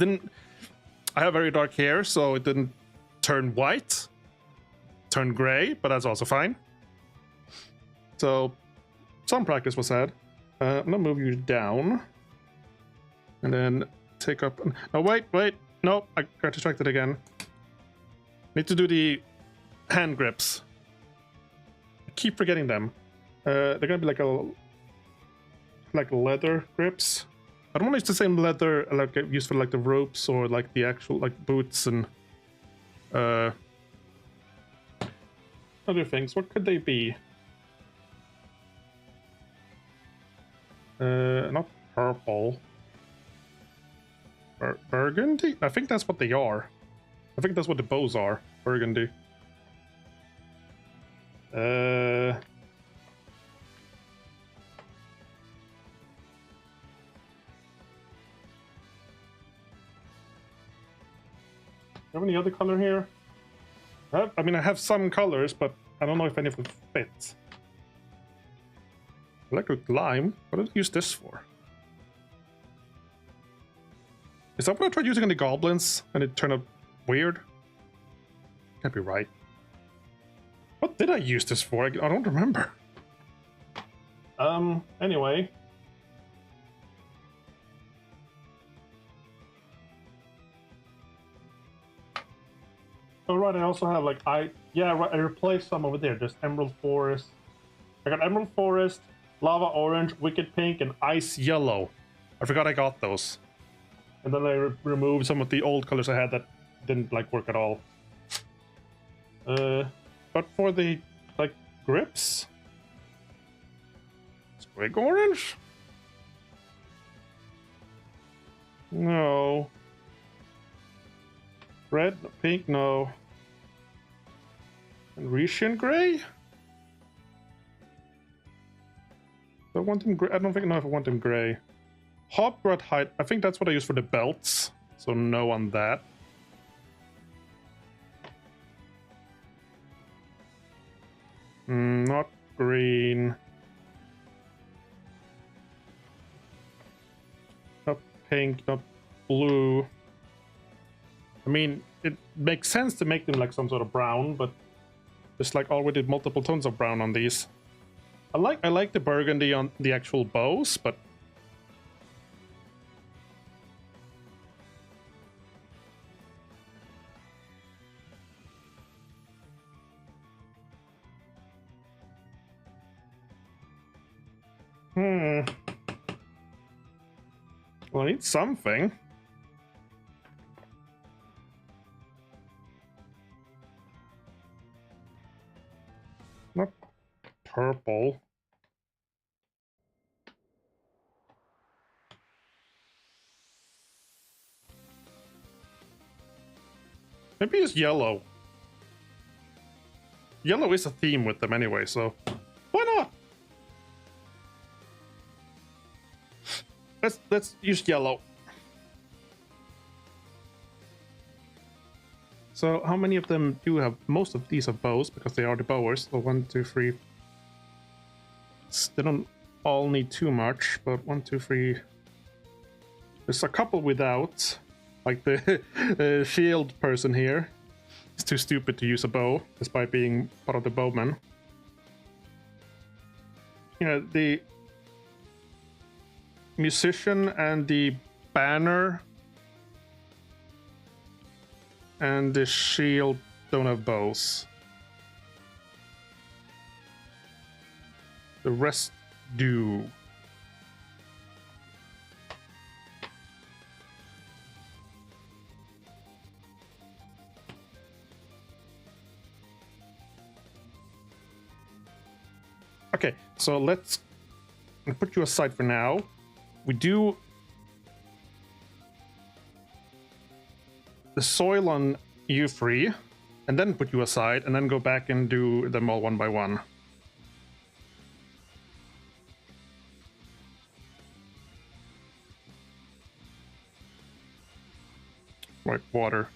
have very dark hair, so it didn't turn white, turn gray, but that's also fine. So some practice was had. I'm gonna move you down and then take up. Oh, wait, no, I got distracted again. Need to do the hand grips. I keep forgetting them. They're gonna be like leather grips. I don't want to use the same leather like used for like the ropes or like the actual like boots and other things. What could they be? Not purple. Burgundy? I think that's what they are. I think that's what the bows are. Burgundy. Have any other color here? I mean, I have some colors, but I don't know if any of them fit. I like with lime. What did I use this for? Is that what I tried using on the goblins and it turned out weird? Can't be right. What did I use this for? I don't remember. Anyway. Oh right, I also have like I replaced some over there. There's Emerald Forest. I got Emerald Forest, Lava Orange, Wicked Pink, and Ice Yellow. I forgot I got those. And then I removed some of the old colors I had that didn't like work at all. But for the like grips, Squig Orange? No. Red, pink, no. And Retian Gray? Do I want them gray? I don't know if I want them gray. Hobgrot Hide, I think that's what I use for the belts. So no on that. Not green. Not pink, not blue. I mean, it makes sense to make them like some sort of brown, but there's like already multiple tones of brown on these. I like the burgundy on the actual bows, but Well, I need something. Not purple. Maybe it's yellow. Yellow is a theme with them anyway, so why not? Let's use yellow. So how many of them do have? Most of these have bows because they are the bowers. So 1, 2, 3. They don't all need too much, but 1, 2, 3. There's a couple without, like the shield person here. He's too stupid to use a bow, despite being part of the bowmen. You know, the musician and the banner and the shield don't have bows. The rest do. Okay, so let's put you aside for now. We do the soil on you free, and then put you aside, and then go back and do them all one by one. Like water.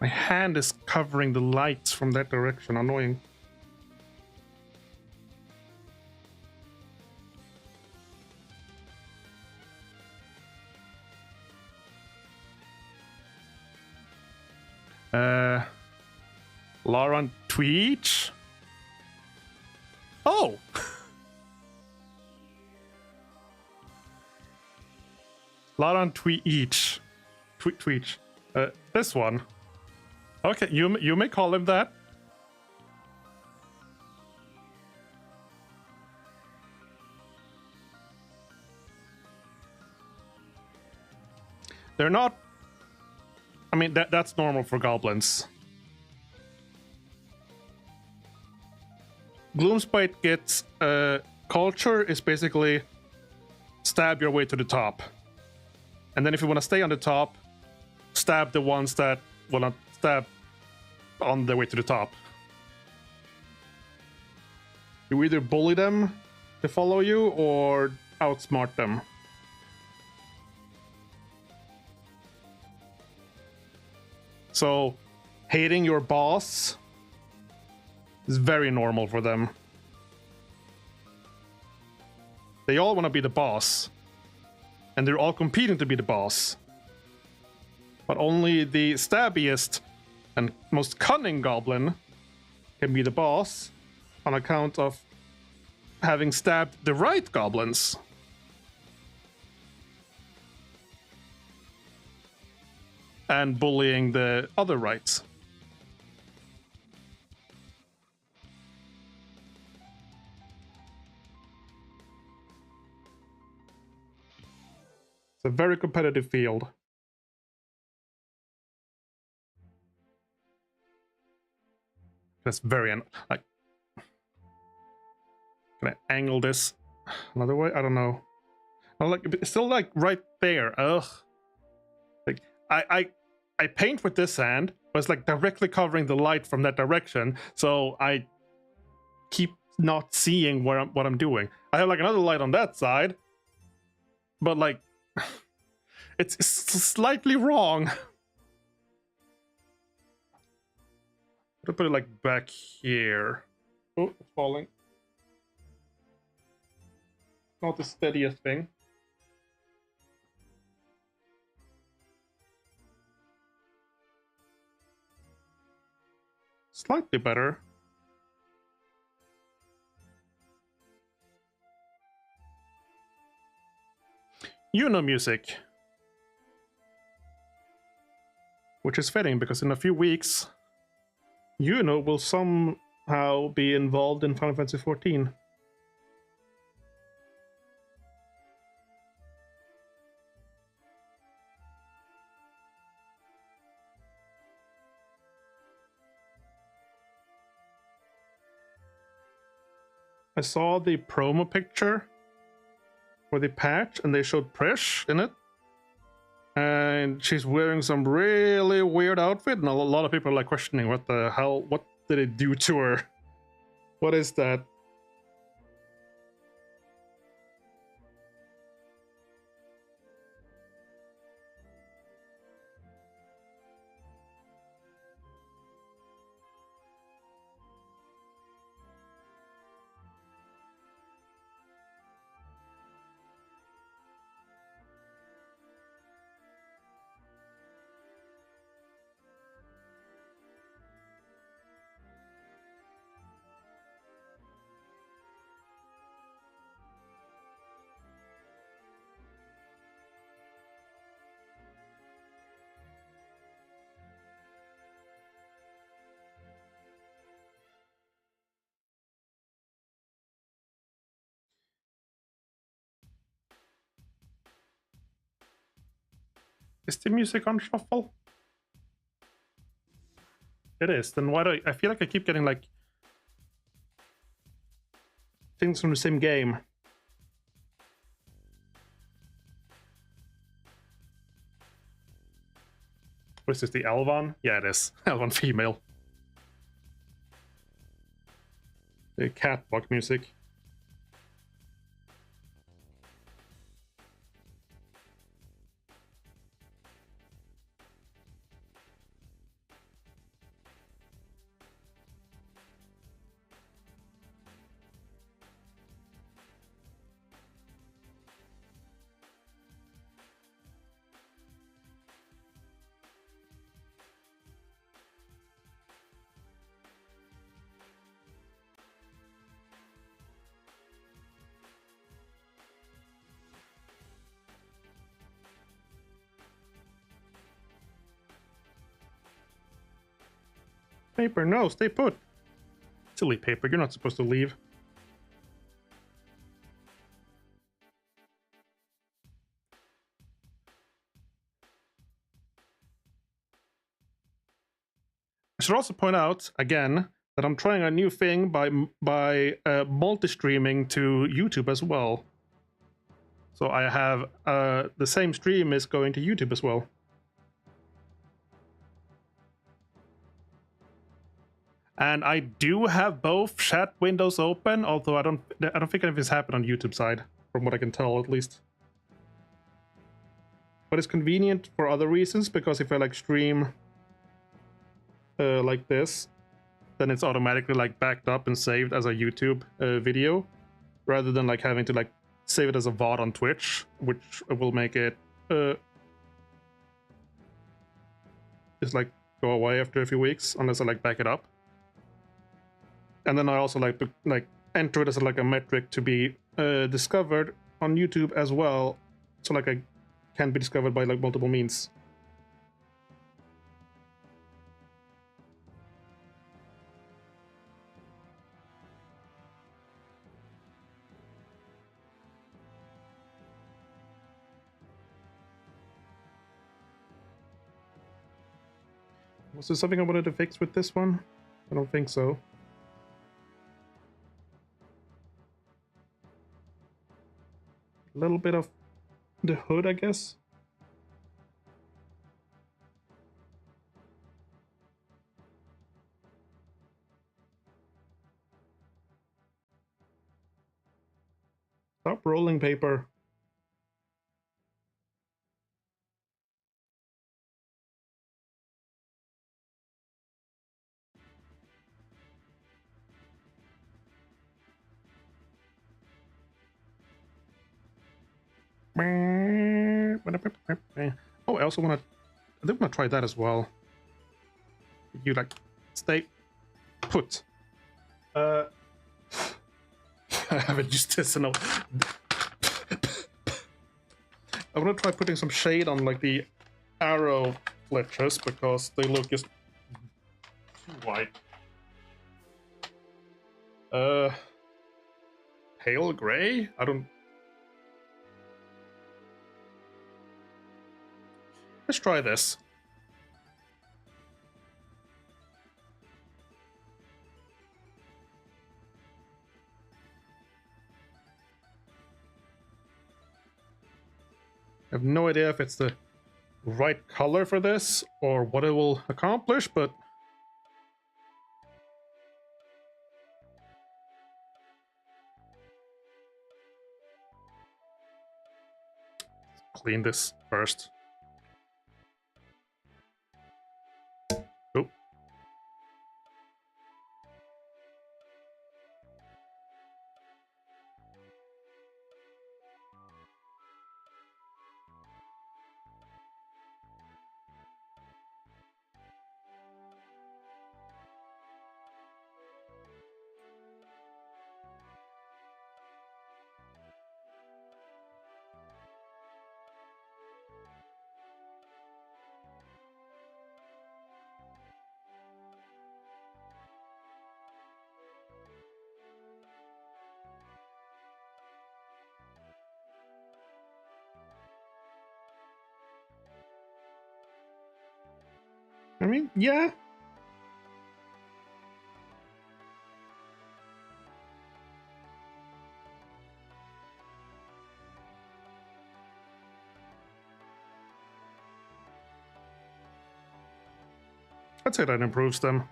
My hand is covering the lights from that direction. Annoying. Lauren Tweech? Oh! Lauren Tweech. Tweech. This one. Okay, you may call him that. They're not... I mean, that's normal for goblins. Gloomspite gets... culture is basically stab your way to the top. And then if you want to stay on the top, stab the ones that will not stab on the way to the top. You either bully them to follow you or outsmart them. So, hating your boss is very normal for them. They all want to be the boss. And they're all competing to be the boss. But only the stabbiest and most cunning goblin can be the boss on account of having stabbed the right goblins. And bullying the other rights. It's a very competitive field. That's very like. Can I angle this another way? I don't know. Oh, like it's still like right there. Ugh. Like I paint with this hand, but it's like directly covering the light from that direction, so I keep not seeing what I'm doing. I have like another light on that side, but like it's slightly wrong. I'll put it like back here. Oh, it's falling. Not the steadiest thing. Slightly better. music. Which is fitting, because in a few weeks, will somehow be involved in Final Fantasy XIV. I saw the promo picture for the patch, and they showed Prish in it. And she's wearing some really weird outfit, and a lot of people are like questioning what the hell, what did it do to her? What is that? Is the music on shuffle? It is. Then why do I feel like I keep getting like things from the same game? What is this, the Elvan? Yeah, it is. Elvan female. The catwalk music. Paper, no, stay put. Silly Paper, you're not supposed to leave. I should also point out, again, that I'm trying a new thing by multi-streaming to YouTube as well. So I have the same stream is going to YouTube as well. And I do have both chat windows open, although I don't think anything's happened on YouTube side, from what I can tell at least. But it's convenient for other reasons, because if I like stream like this, then it's automatically like backed up and saved as a YouTube video, rather than like having to like save it as a VOD on Twitch, which will make it just like go away after a few weeks unless I like back it up. And then I also like to like enter it as like a metric to be discovered on YouTube as well, so like I can be discovered by like multiple means. Was there something I wanted to fix with this one? I don't think so. A little bit of the hood, I guess. Stop rolling paper. Oh, I also want to. I think I'm gonna try that as well. You like stay put. I haven't used this in a. I want to try putting some shade on like the arrow fletches because they look just too white. Pale gray? I don't... Let's try this. I have no idea if it's the right color for this or what it will accomplish, but clean this first. Oh. I mean, yeah. I'd say that improves them.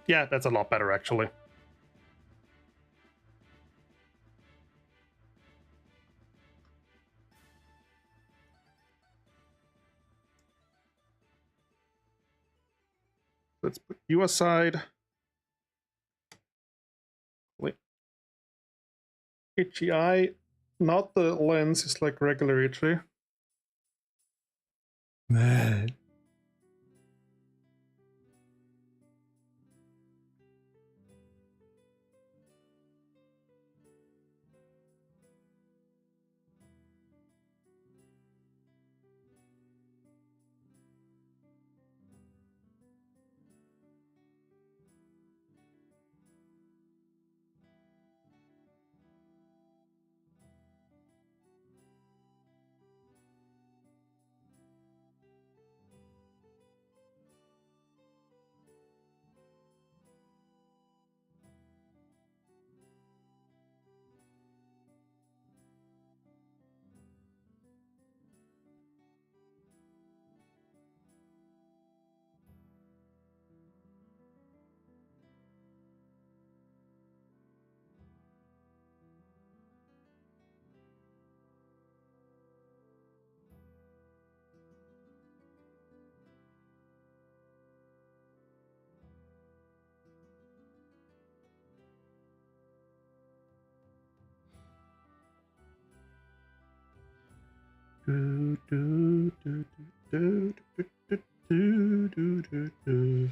Yeah, that's a lot better, actually. Let's put you aside. Wait. Itchy eye. Not the lens, it's like regular itchy. Do, do, do, do, do, do, do, do, do, do.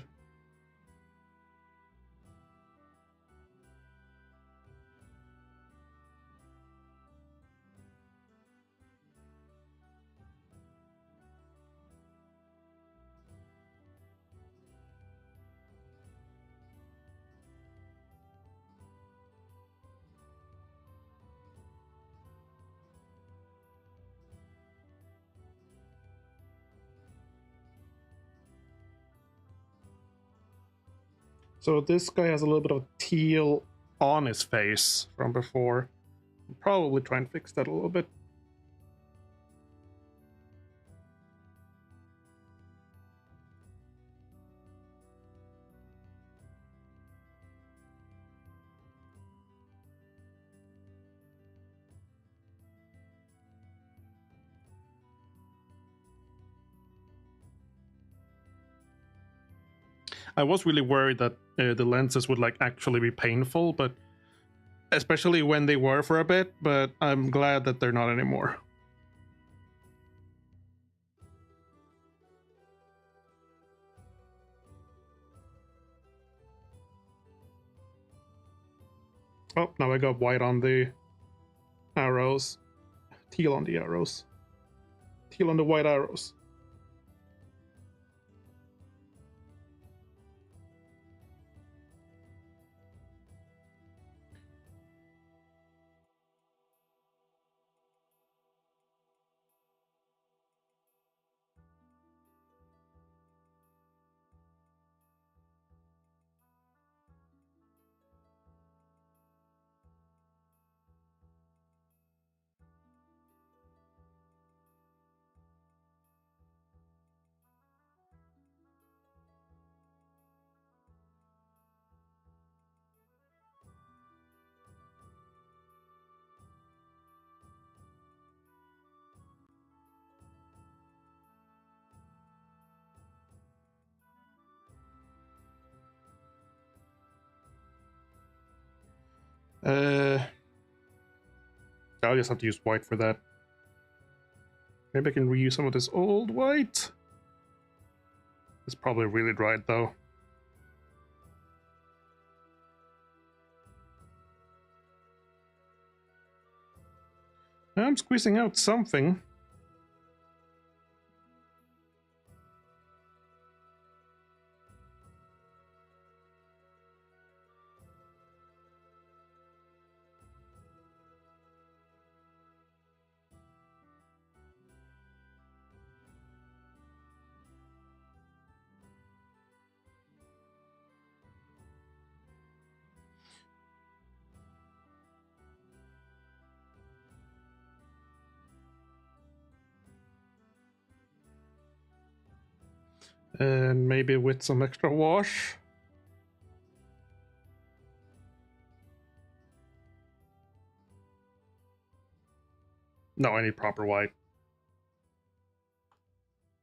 So this guy has a little bit of teal on his face from before. I'll probably try and fix that a little bit. I was really worried that the lenses would like actually be painful, but especially when they were for a bit, but I'm glad that they're not anymore. Oh, now I got white on the arrows. Teal on the arrows. Teal on the white arrows. I'll just have to use white for that. Maybe I can reuse some of this old white. It's probably really dried though. I'm squeezing out something. And maybe with some extra wash. No, I need proper white.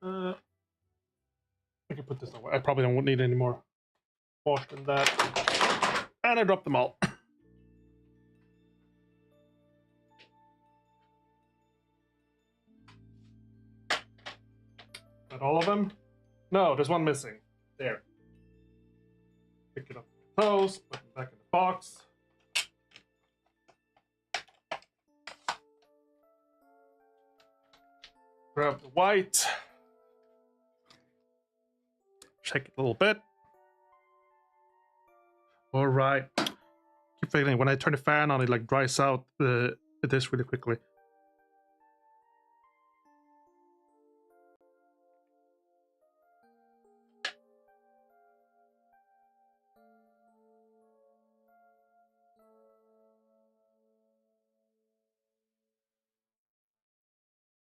I can put this away. I probably don't need any more wash than that. And I dropped them all. Got all of them? No, there's one missing. There. Pick it up with those, put it back in the box. Grab the white. Shake it a little bit. All right. Keep feeling when I turn the fan on, it like dries out this really quickly.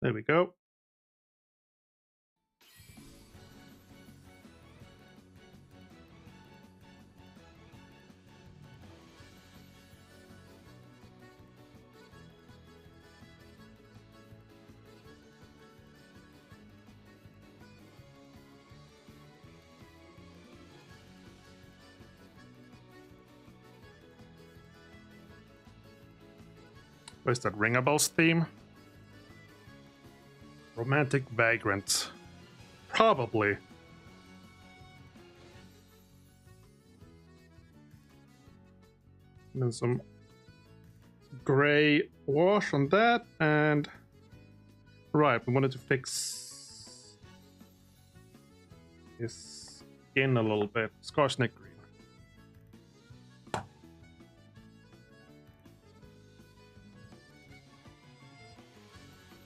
There we go. Where's that Ringabells theme? Romantic Vagrant. Probably. And then some gray wash on that, and right, we wanted to fix his skin a little bit. Scarsnick green.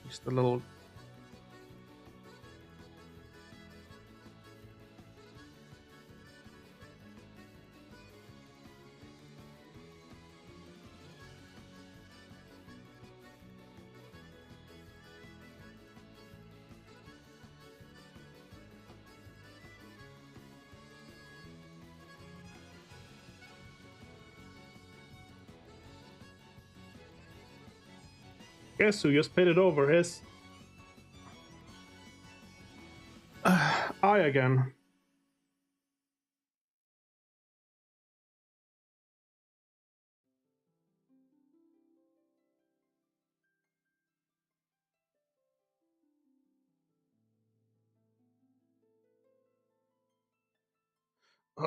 Just a little. Guess who just painted over his eye again?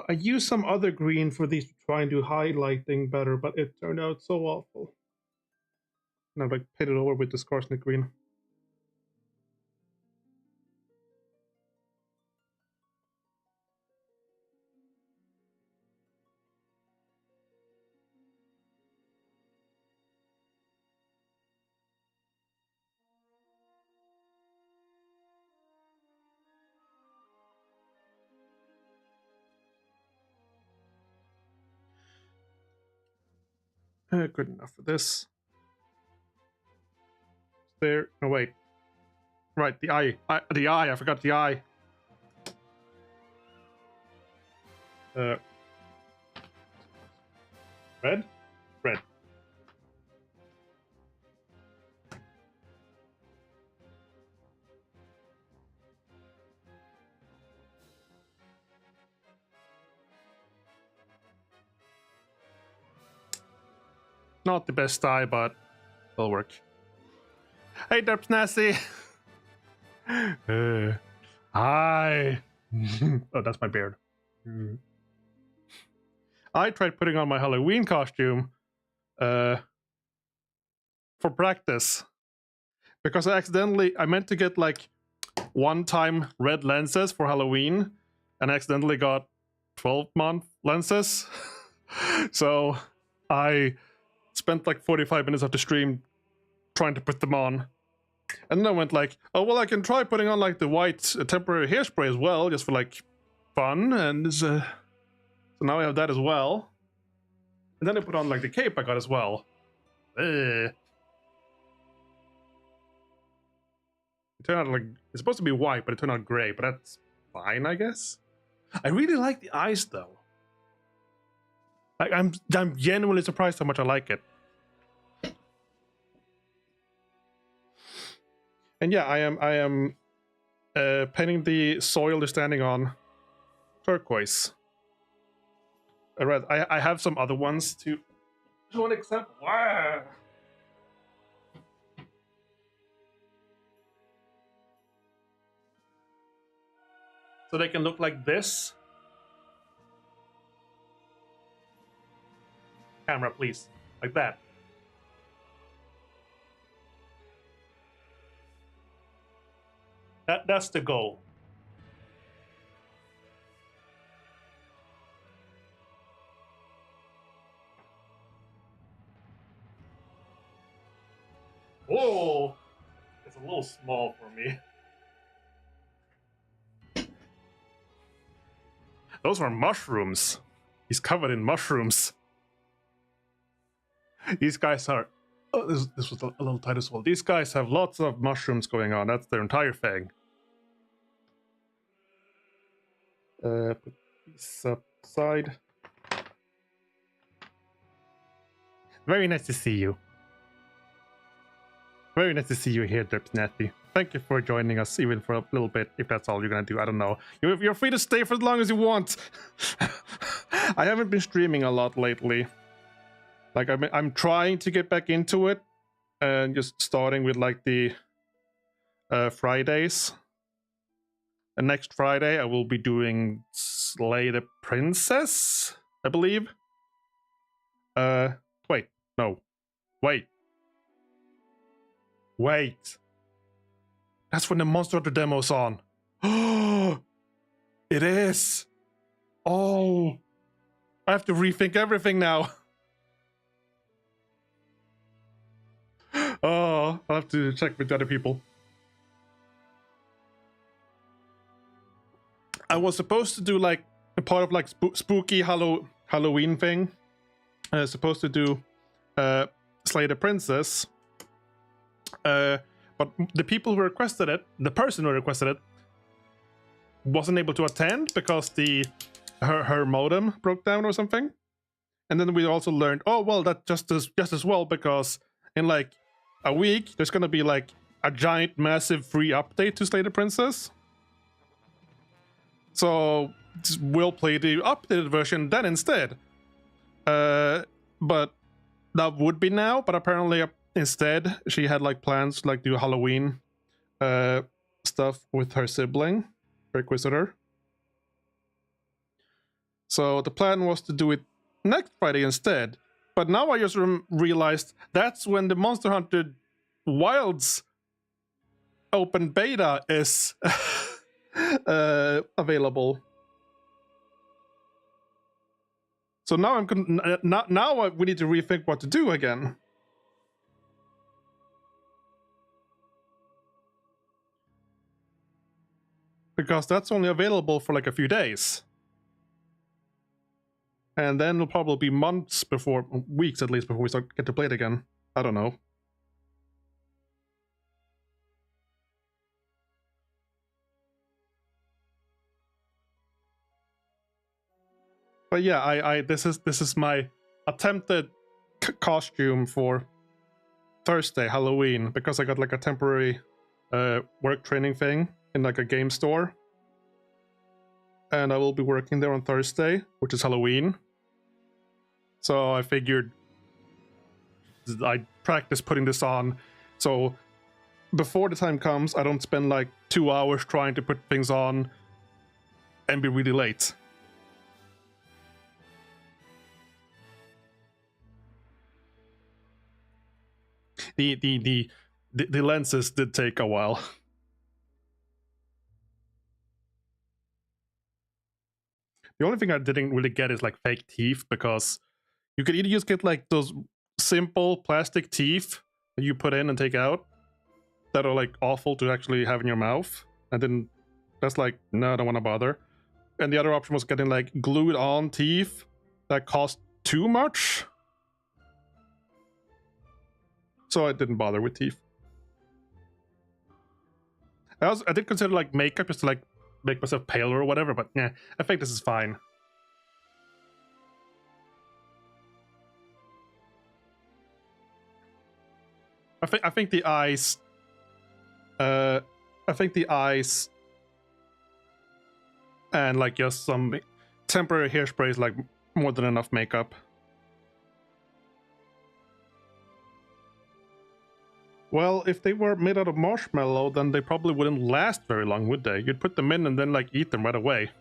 I used some other green for these to try and do highlighting better, but it turned out so awful. And I've like painted over with this Scarsnet green. Good enough for this. There. No, wait. Right, the eye. The eye. I forgot the eye. Red? Red. Not the best eye, but it'll work. Hey, Derps Nasty! Hi! Oh, that's my beard. I tried putting on my Halloween costume for practice. Because I meant to get like one-time red lenses for Halloween, and I accidentally got 12-month lenses. So I spent like 45 minutes of the stream trying to put them on. And then I went like, oh, well, I can try putting on like the white temporary hairspray as well, just for like fun. And so now I have that as well. And then I put on like the cape I got as well. It turned out like, it's supposed to be white, but it turned out gray, but that's fine, I guess. I really like the eyes though. Like, I'm genuinely surprised how much I like it. And yeah, I am painting the soil they're standing on turquoise. I have some other ones to show an example. Wow. So they can look like this. Camera, please. Like that. That's the goal. Whoa! It's a little small for me. Those are mushrooms. He's covered in mushrooms. These guys are... Oh, this was a little tight as well. These guys have lots of mushrooms going on. That's their entire thing. Put these aside. Very nice to see you. Very nice to see you here, Derpsnatty. Thank you for joining us, even for a little bit, if that's all you're gonna do. I don't know. You're free to stay for as long as you want. I haven't been streaming a lot lately. Like, I'm trying to get back into it, and just starting with like the Fridays. And next Friday, I will be doing Slay the Princess, I believe. Wait, no. Wait. That's when the Monster Hunter demo's on. Oh, it is. Oh, I have to rethink everything now. Oh, I'll have to check with the other people. I was supposed to do like a part of like spooky Halloween thing. I was supposed to do Slay the Princess. But the people who requested it, the person who requested it, wasn't able to attend because her modem broke down or something. And then we also learned, oh well, that just as well, because in like a week there's gonna be like a giant, massive free update to Slay the Princess. So we'll play the updated version then instead. But that would be now. But apparently, instead, she had like plans to like do Halloween stuff with her sibling, her Inquisitor. So the plan was to do it next Friday instead. But now I just realized that's when the Monster Hunter Wilds open beta is available. So now now we need to rethink what to do again. Because that's only available for like a few days. And then it'll probably be months before, weeks at least, before we get to play it again. I don't know. But yeah, this is my attempted costume for Thursday, Halloween, because I got like a temporary work training thing in like a game store. And I will be working there on Thursday, which is Halloween. So I figured I'd practice putting this on. So before the time comes, I don't spend like 2 hours trying to put things on and be really late. The lenses did take a while. The only thing I didn't really get is like fake teeth, because you could either just get like those simple plastic teeth that you put in and take out that are like awful to actually have in your mouth, and then that's like, no, I don't want to bother. And the other option was getting like glued on teeth that cost too much. So I didn't bother with teeth. I did consider like makeup just to like make myself paler or whatever, but yeah, I think this is fine. I think the eyes. I think the eyes and like just some temporary hairspray is like more than enough makeup. Well, if they were made out of marshmallow, then they probably wouldn't last very long, would they? You'd put them in and then like eat them right away.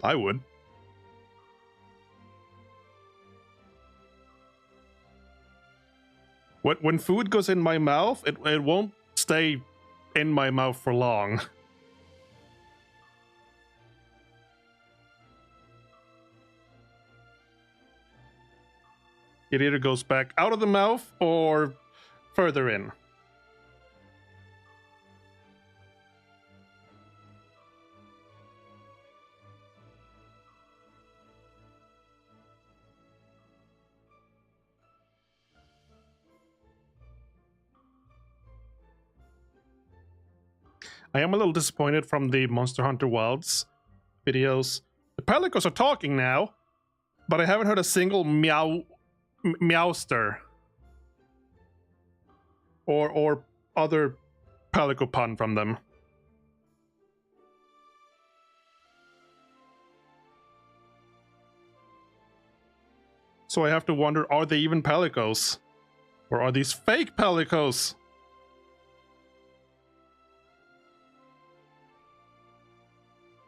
I would. When food goes in my mouth, it won't stay in my mouth for long. It either goes back out of the mouth or further in. I am a little disappointed from the Monster Hunter Wilds videos. The pelicans are talking now, but I haven't heard a single meowster or other pelican pun from them. So I have to wonder, are they even pelicos? Or are these fake pelicos?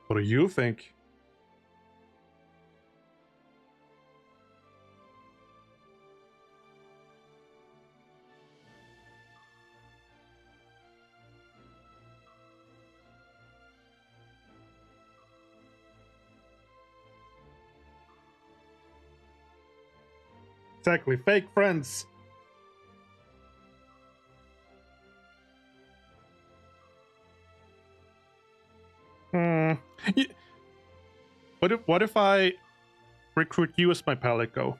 What do you think? Exactly, fake friends. What if I recruit you as my palico?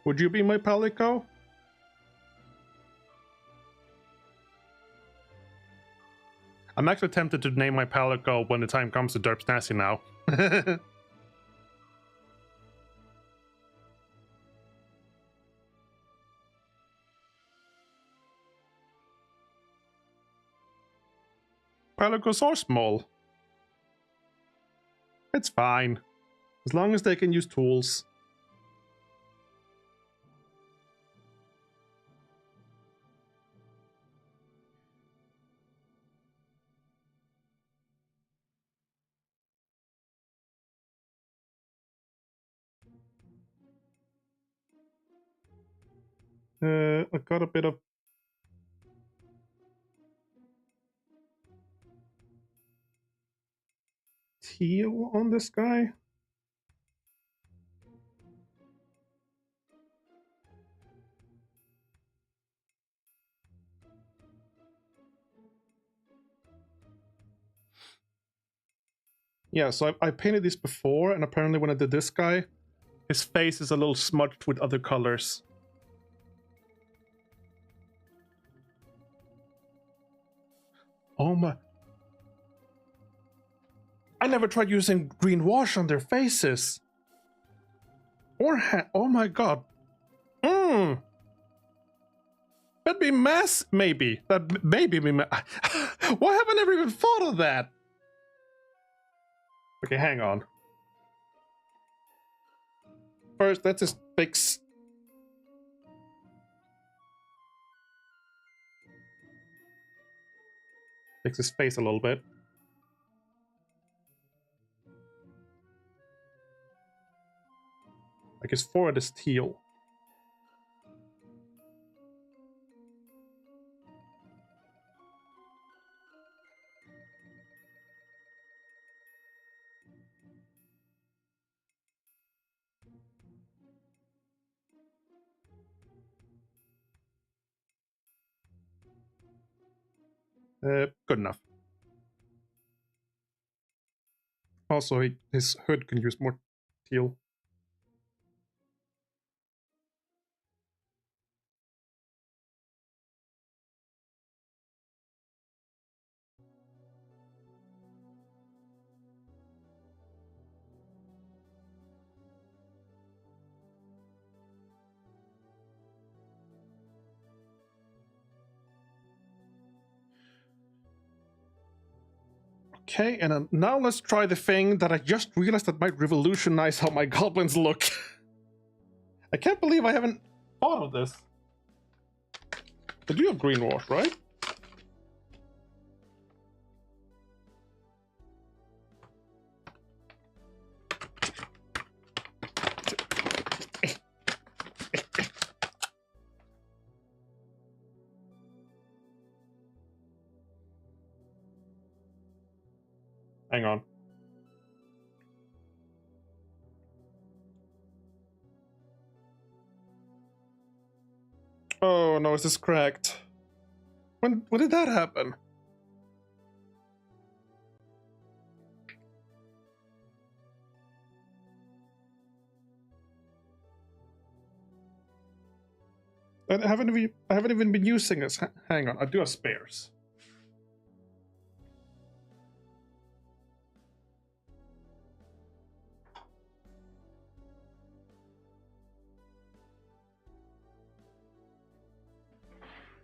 Would you be my palico? I'm actually tempted to name my palico when the time comes to Derp Snazzy now. Pelicos are small. It's fine. As long as they can use tools. I got a bit of teal on this guy. Yeah, so I painted this before, and apparently when I did this guy, his face is a little smudged with other colors. Oh my... I never tried using green wash on their faces. Or oh my god. That'd be mess, maybe. That maybe be why haven't I ever even thought of that? Okay, hang on. First, let's just fix his face a little bit. Like his forehead is teal. Good enough. Also, his hood can use more teal. Okay, and now let's try the thing that I just realized that might revolutionize how my goblins look. I can't believe I haven't thought of this. But you have green wash, right? Hang on. Oh no, is this cracked? When did that happen? I haven't even been using this. Hang on, I do have spares.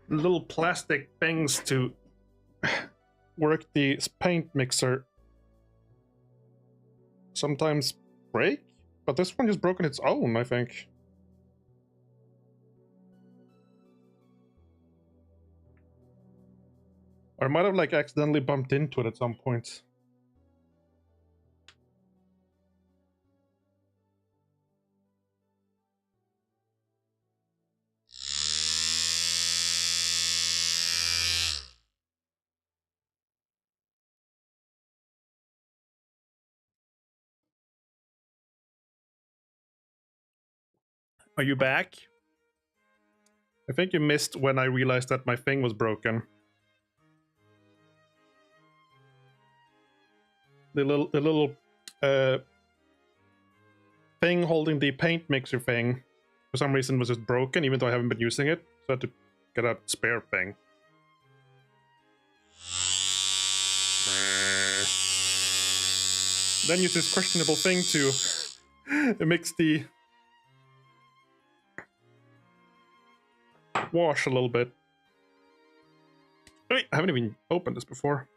Little plastic things to work the paint mixer sometimes break, but this one just broke on its own, I think. Or I might have like accidentally bumped into it at some point. Are you back? I think you missed when I realized that my thing was broken. The little thing holding the paint mixer thing for some reason was just broken, even though I haven't been using it. So I had to get a spare thing. Then use this questionable thing to mix the wash a little bit. Wait, I haven't even opened this before.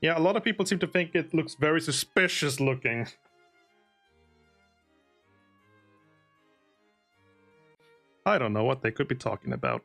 Yeah, a lot of people seem to think it looks very suspicious looking. I don't know what they could be talking about.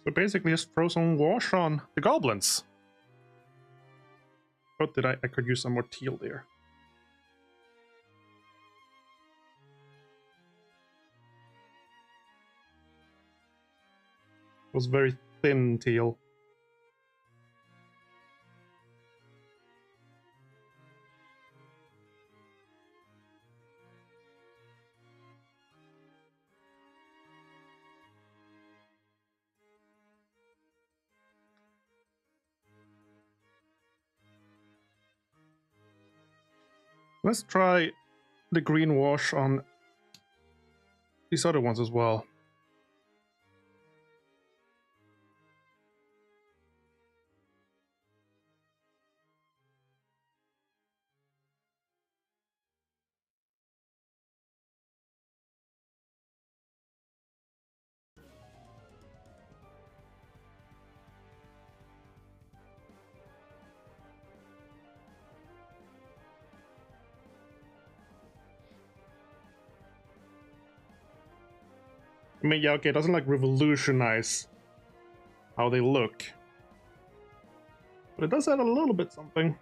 So basically just throw some wash on the goblins. What did I could use some more teal there. It was very thin teal. Let's try the green wash on these other ones as well. I mean, yeah, okay, it doesn't like revolutionize how they look, but it does add a little bit something.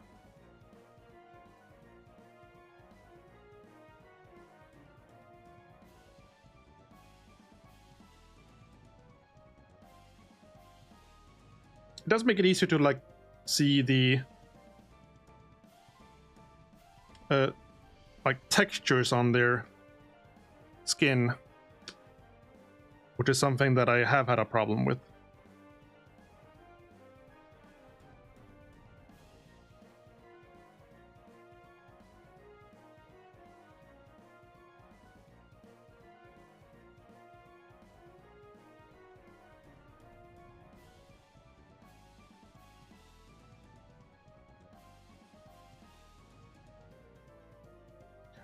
It does make it easier to like see the like textures on their skin, which is something that I have had a problem with.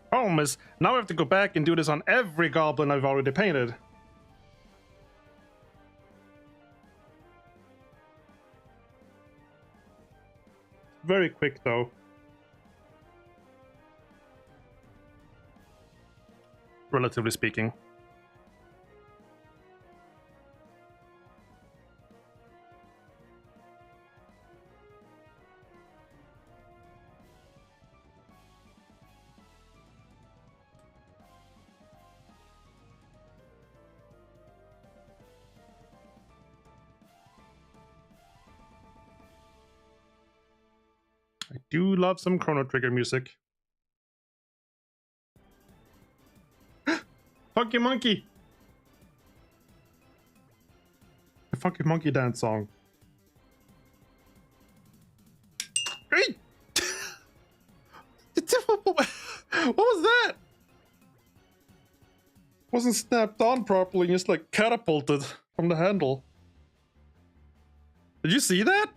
Problem is, now I have to go back and do this on every goblin I've already painted. Very quick though. Relatively speaking. I do love some Chrono Trigger music. Funky Monkey! The Funky Monkey dance song. Hey! What was that? Wasn't snapped on properly, just like catapulted from the handle. Did you see that?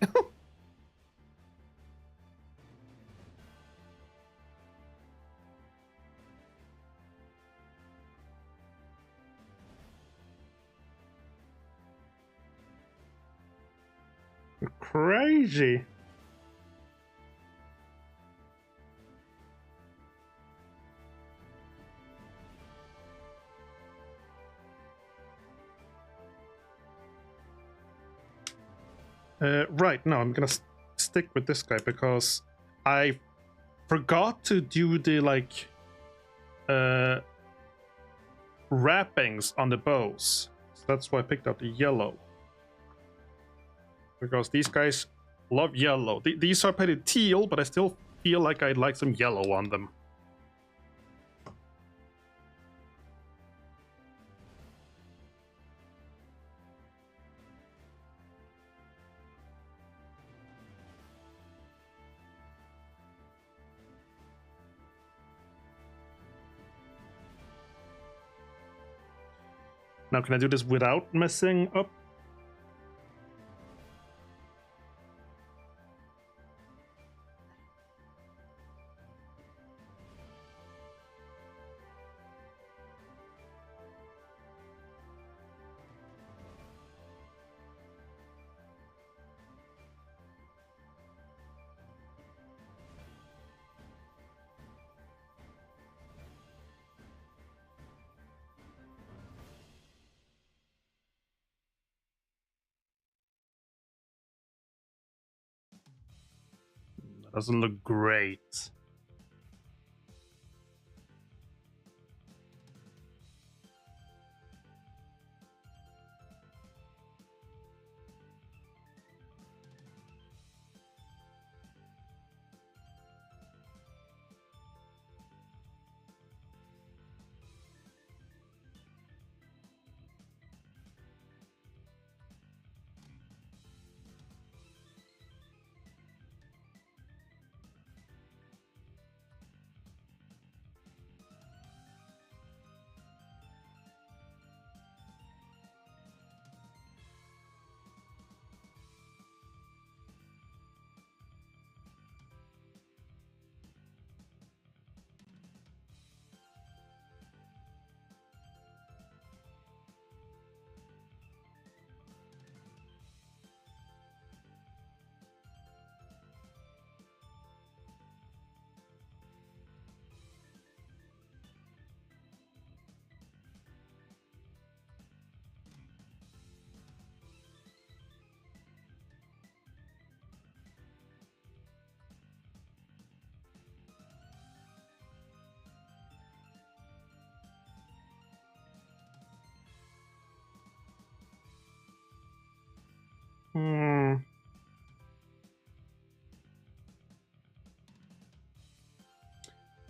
Crazy. Right, no, I'm gonna stick with this guy because I forgot to do the like wrappings on the bows. So that's why I picked up the yellow. Because these guys love yellow. These are painted teal, but I still feel like I'd like some yellow on them. Now, can I do this without messing up? Doesn't look great. Hmm.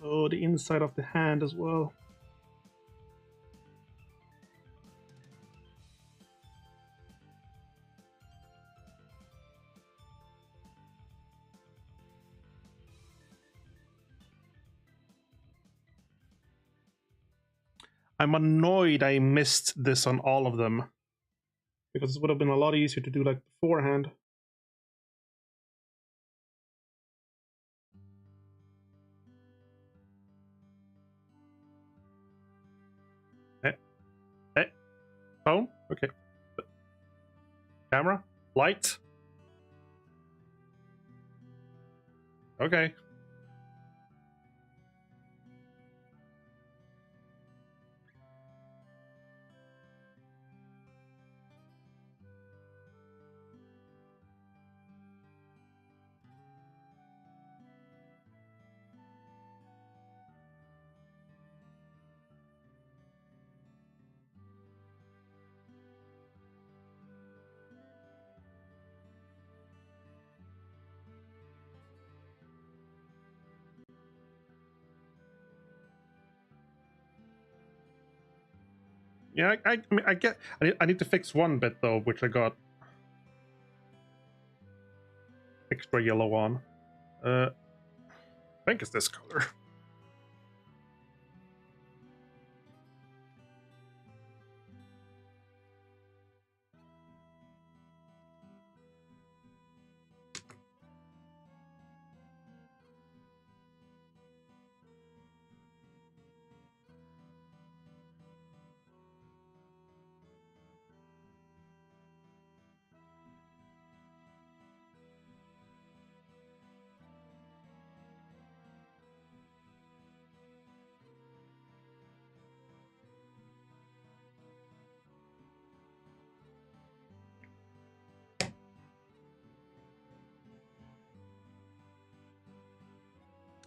Oh, the inside of the hand as well. I'm annoyed I missed this on all of them, because it would have been a lot easier to do like beforehand. Hey, phone? Okay. Camera? Light? Okay. Yeah, I mean, I get. I need to fix one bit though, which I got extra yellow on. I think it's this color.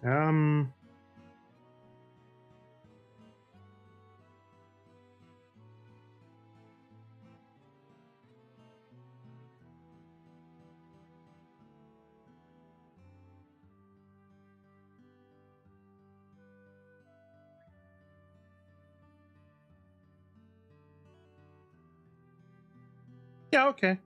Um. Yeah. Okay.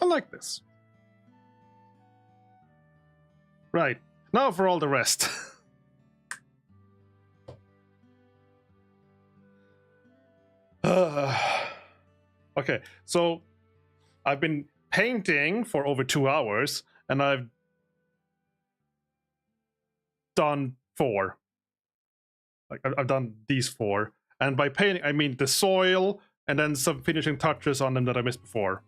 I like this. Right. Now for all the rest. Okay, so I've been painting for over 2 hours, and I've done 4. Like I've done these 4, and by painting I mean the soil and then some finishing touches on them that I missed before.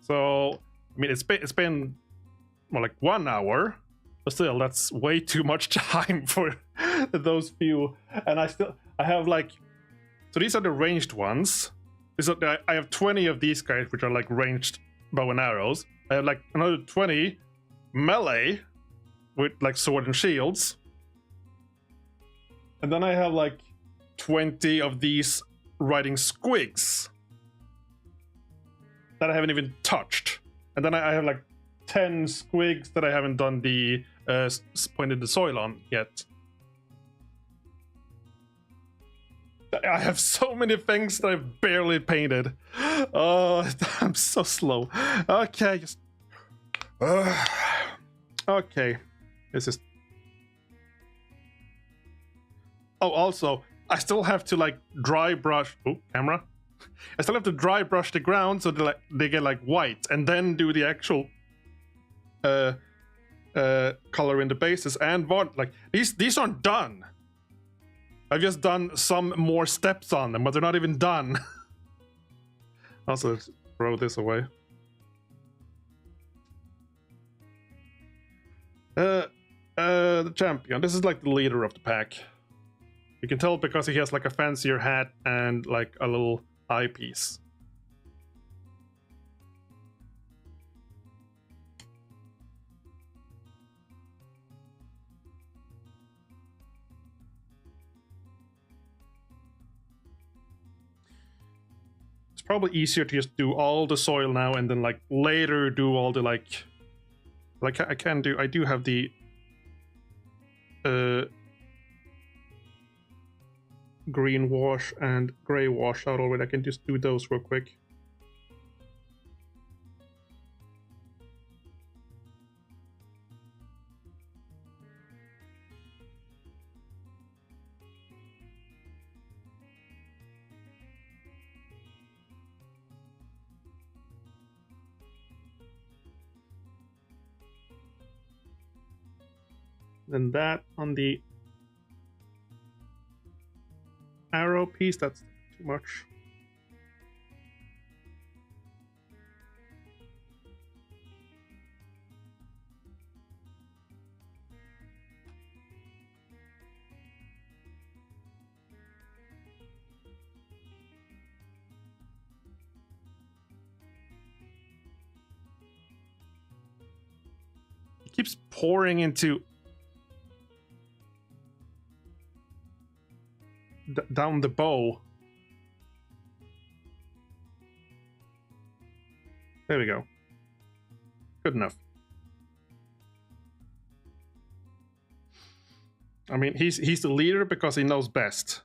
So, I mean, it's been well, like 1 hour, but still, that's way too much time for those few. And I have like, so these are the ranged ones. I have 20 of these guys, which are like ranged bow and arrows. I have like another 20 melee with like sword and shields. And then I have like 20 of these riding squigs that I haven't even touched. And then I have like 10 squigs that I haven't done the pointed the soil on yet. I have so many things that I've barely painted. Oh, I'm so slow. Okay, just... okay. This is... Oh, also, I still have to like dry brush... Oh, camera. I still have to dry brush the ground so they get like white, and then do the actual color in the bases. And what, like, these aren't done. I've just done some more steps on them, but they're not even done. Also, let's throw this away. The champion. This is like the leader of the pack. You can tell because he has like a fancier hat and like a little eyepiece. Probably easier to just do all the soil now and then like later do all the like I do have the green wash and gray wash out already. I can just do those real quick. Then that on the arrow piece, that's too much. It keeps pouring into down the bow. There we go. Good enough. I mean, he's the leader because he knows best.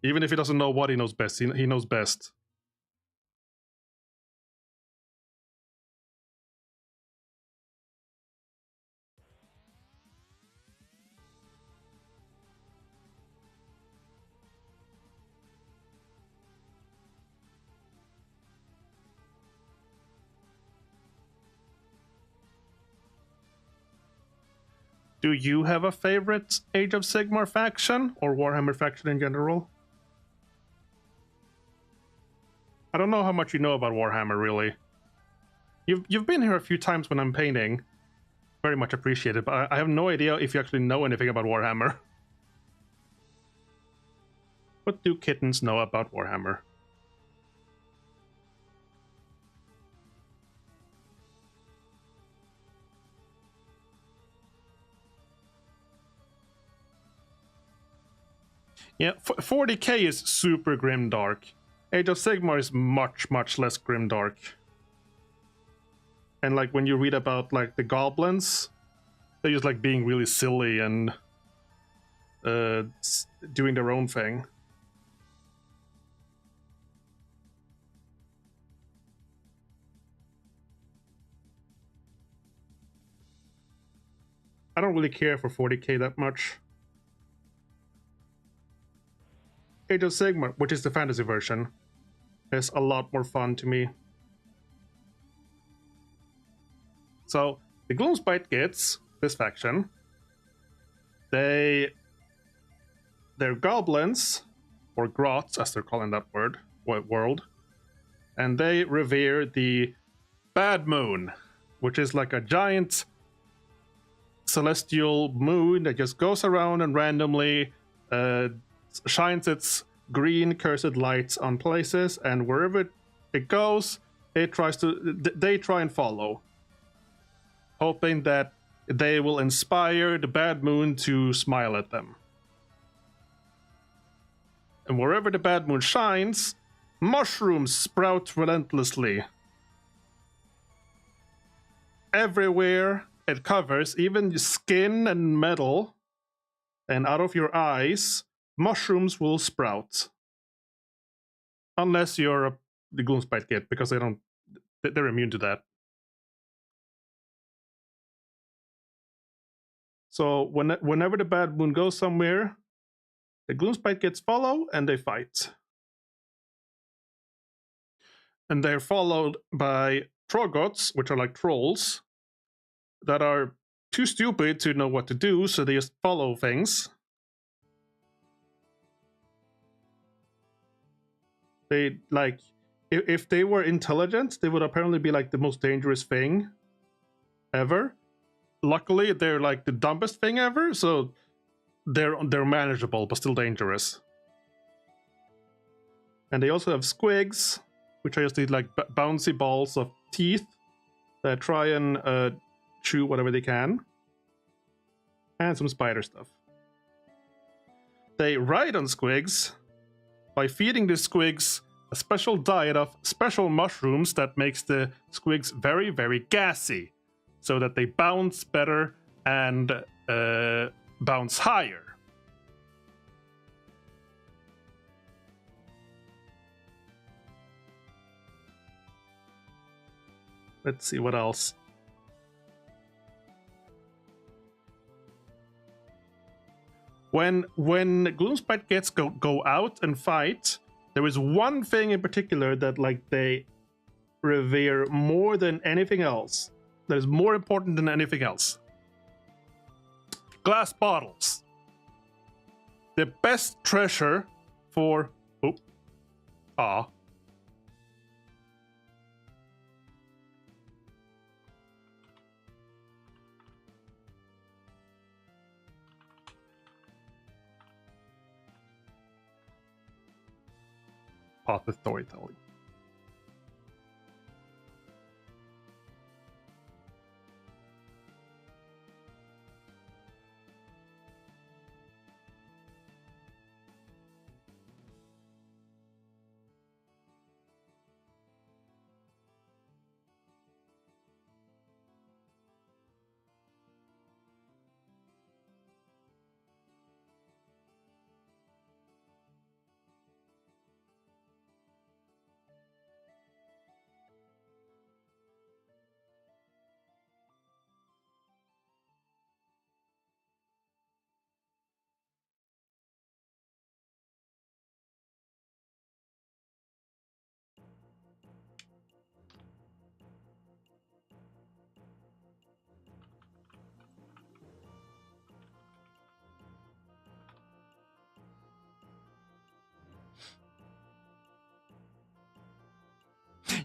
Even if he doesn't know what he knows best, he knows best. Do you have a favorite Age of Sigmar faction or Warhammer faction in general? I don't know how much you know about Warhammer, really. You've been here a few times when I'm painting. Very much appreciated, but I have no idea if you actually know anything about Warhammer. What do kittens know about Warhammer? Yeah, 40k is super grimdark. Age of Sigmar is much, much less grimdark. And like when you read about like the goblins, they're just like being really silly and doing their own thing. I don't really care for 40k that much. Age of Sigmar, which is the fantasy version, is a lot more fun to me. So, the Gloomspite Gits, this faction, they're goblins, or grots, as they're calling that world, and they revere the bad moon, which is like a giant celestial moon that just goes around and randomly shines its green cursed lights on places, and wherever it goes, they try and follow, hoping that they will inspire the bad moon to smile at them. And wherever the bad moon shines, mushrooms sprout relentlessly. Everywhere it covers, even skin and metal, and out of your eyes, mushrooms will sprout. Unless you're the Gloomspite Kid, because they're immune to that. So whenever the bad moon goes somewhere, the Gloomspite Kids follow and they fight. And they're followed by Troggots, which are like trolls, that are too stupid to know what to do, so they just follow things. They, like, if they were intelligent, they would apparently be like the most dangerous thing ever. Luckily, they're like the dumbest thing ever, so they're manageable, but still dangerous. And they also have squigs, which are just these like bouncy balls of teeth that try and chew whatever they can. And some spider stuff. They ride on squigs by feeding the squigs a special diet of special mushrooms that makes the squigs very, very gassy, so that they bounce better and bounce higher. Let's see what else. When Gloomspite Kids go out and fight, there is one thing in particular that like they revere more than anything else. That is more important than anything else. Glass bottles. The best treasure for... Oh. Ah. Path of storytelling.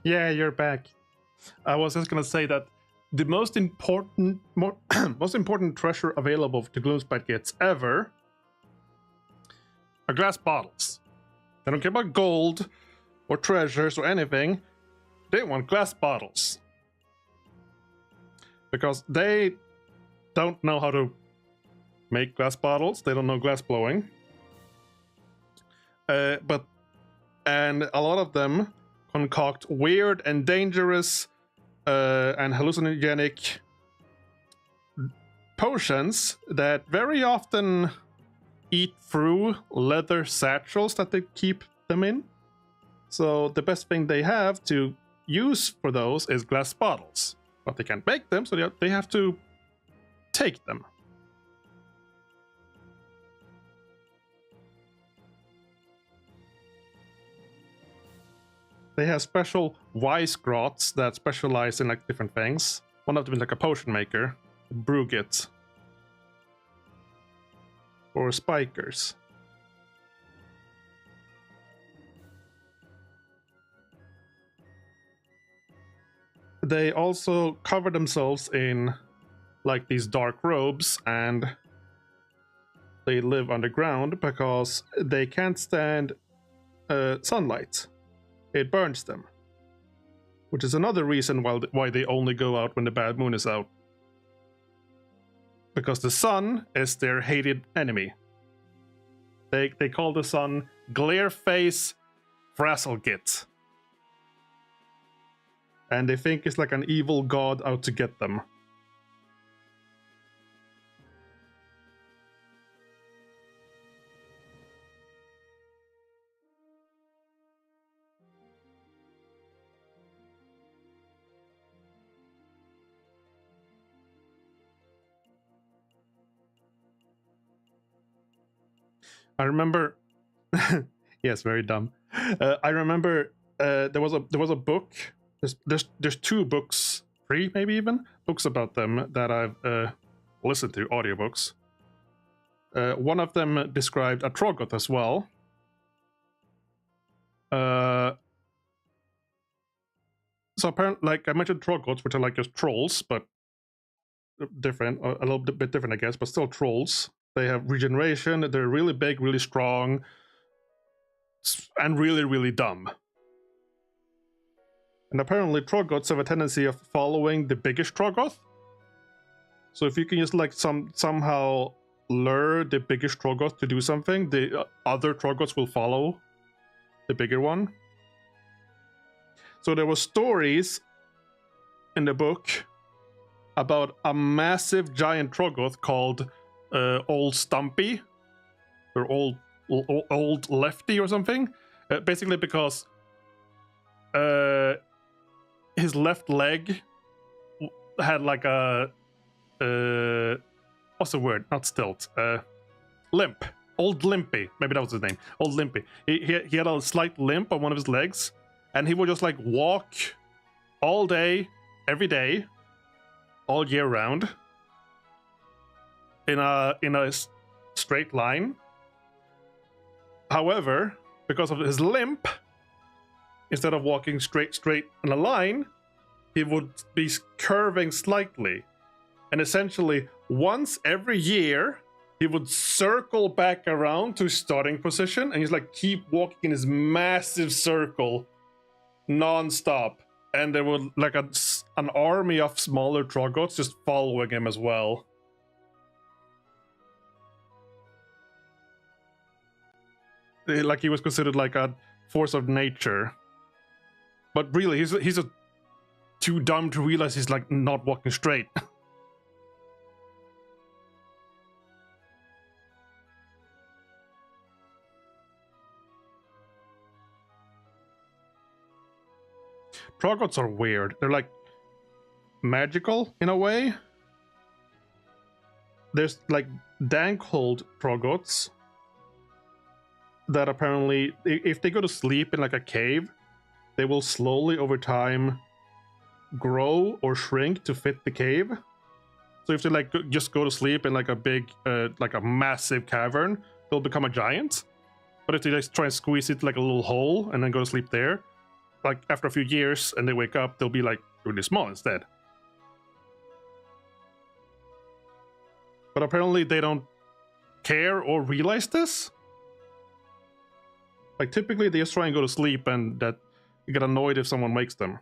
Yeah, you're back. I was just gonna say that the most important treasure available to Gloomspite Kids ever are glass bottles. They don't care about gold or treasures or anything. They want glass bottles. Because they don't know how to make glass bottles. They don't know glass blowing. And a lot of them concoct weird and dangerous and hallucinogenic potions that very often eat through leather satchels that they keep them in. So the best thing they have to use for those is glass bottles. But they can't make them, so they have to take them. They have special wise grots that specialize in like different things. One of them is like a potion maker, Brugit, or spikers. they also cover themselves in like these dark robes, and they live underground because they can't stand sunlight. It burns them, which is another reason why they only go out when the bad moon is out, because the sun is their hated enemy. They call the sun Glareface Frazzlegit, and they think it's like an evil god out to get them. I remember, yes, very dumb. I remember there was a book. There's 2 books, 3 maybe even books about them that I've listened to, audiobooks. One of them described a Troggoth as well. So apparently, like I mentioned, Troggoths, which are like just trolls, but different, a little bit different, I guess, but still trolls. They have regeneration. They're really big, really strong, and really, really dumb. And apparently, Troggoths have a tendency of following the biggest Troggoth. So if you can just like somehow lure the biggest Troggoth to do something, the other Troggoths will follow the bigger one. So there were stories in the book about a massive giant Troggoth called Old Stumpy, or Old Lefty or something. Basically because his left leg had like a what's the word? Not stilt. Limp. Old Limpy. Maybe that was his name. Old Limpy. He had a slight limp on one of his legs, and he would just like walk all day, every day, all year round, in a straight line. However, because of his limp, instead of walking straight in a line, he would be curving slightly. And essentially, once every year, he would circle back around to his starting position, and he's like keep walking in his massive circle non-stop. And there was like an army of smaller Troggoths just following him as well. Like he was considered like a force of nature. But really, he's just too dumb to realize he's like not walking straight. Troggoths are weird. They're like magical in a way. There's like Dankhold Troggoths that apparently, if they go to sleep in like a cave, they will slowly over time grow or shrink to fit the cave. So if they like just go to sleep in like a big, like a massive cavern, they'll become a giant. But if they just try and squeeze it like a little hole and then go to sleep there, like after a few years and they wake up, they'll be like really small instead. But apparently they don't care or realize this. Like typically they just try and go to sleep, and that you get annoyed if someone wakes them.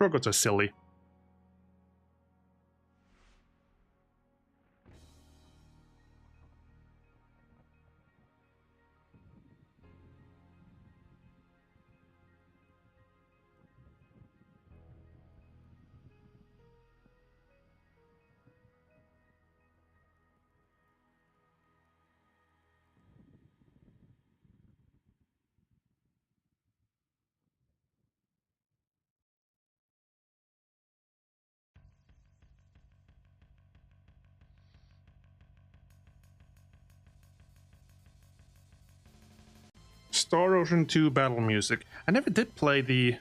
Troggoths are silly. Star Ocean 2 battle music. I never did play the...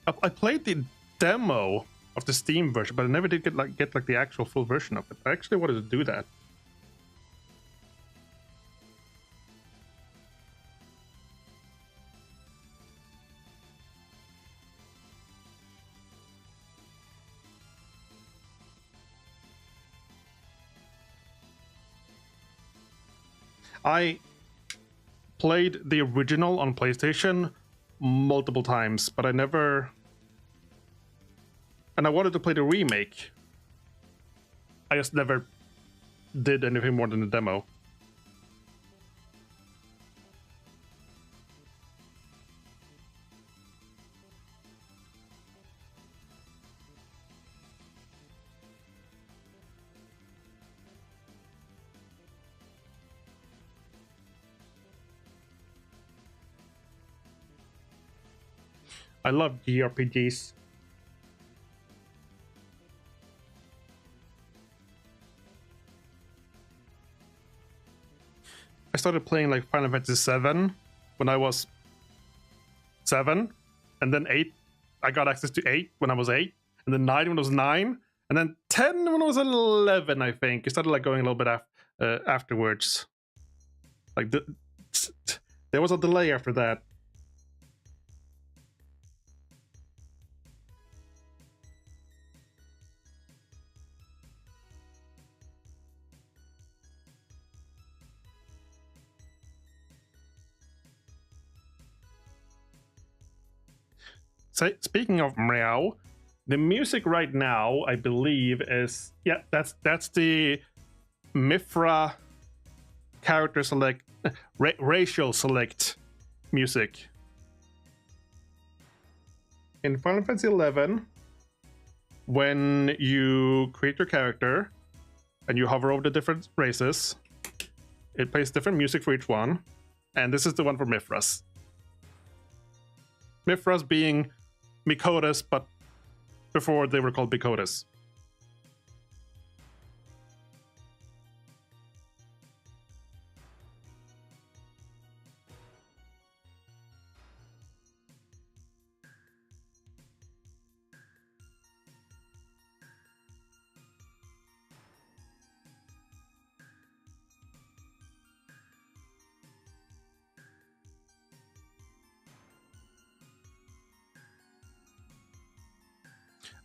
I played the demo of the Steam version, but I never did get the actual full version of it. I actually wanted to do that. I played the original on PlayStation multiple times, but I never... And I wanted to play the remake. I just never did anything more than the demo. I love JRPGs. I started playing like Final Fantasy VII when I was 7, and then 8. I got access to 8 when I was 8, and then 9 when I was 9, and then 10 when I was 11, I think. It started like going a little bit afterwards. Like there was a delay after that. So, speaking of Meow, the music right now, I believe, is... Yeah, that's the Mifra character select, racial select music. In Final Fantasy XI, when you create your character and you hover over the different races, it plays different music for each one. And this is the one for Mifras. Mifras being Mikotas, but before they were called Mikotas.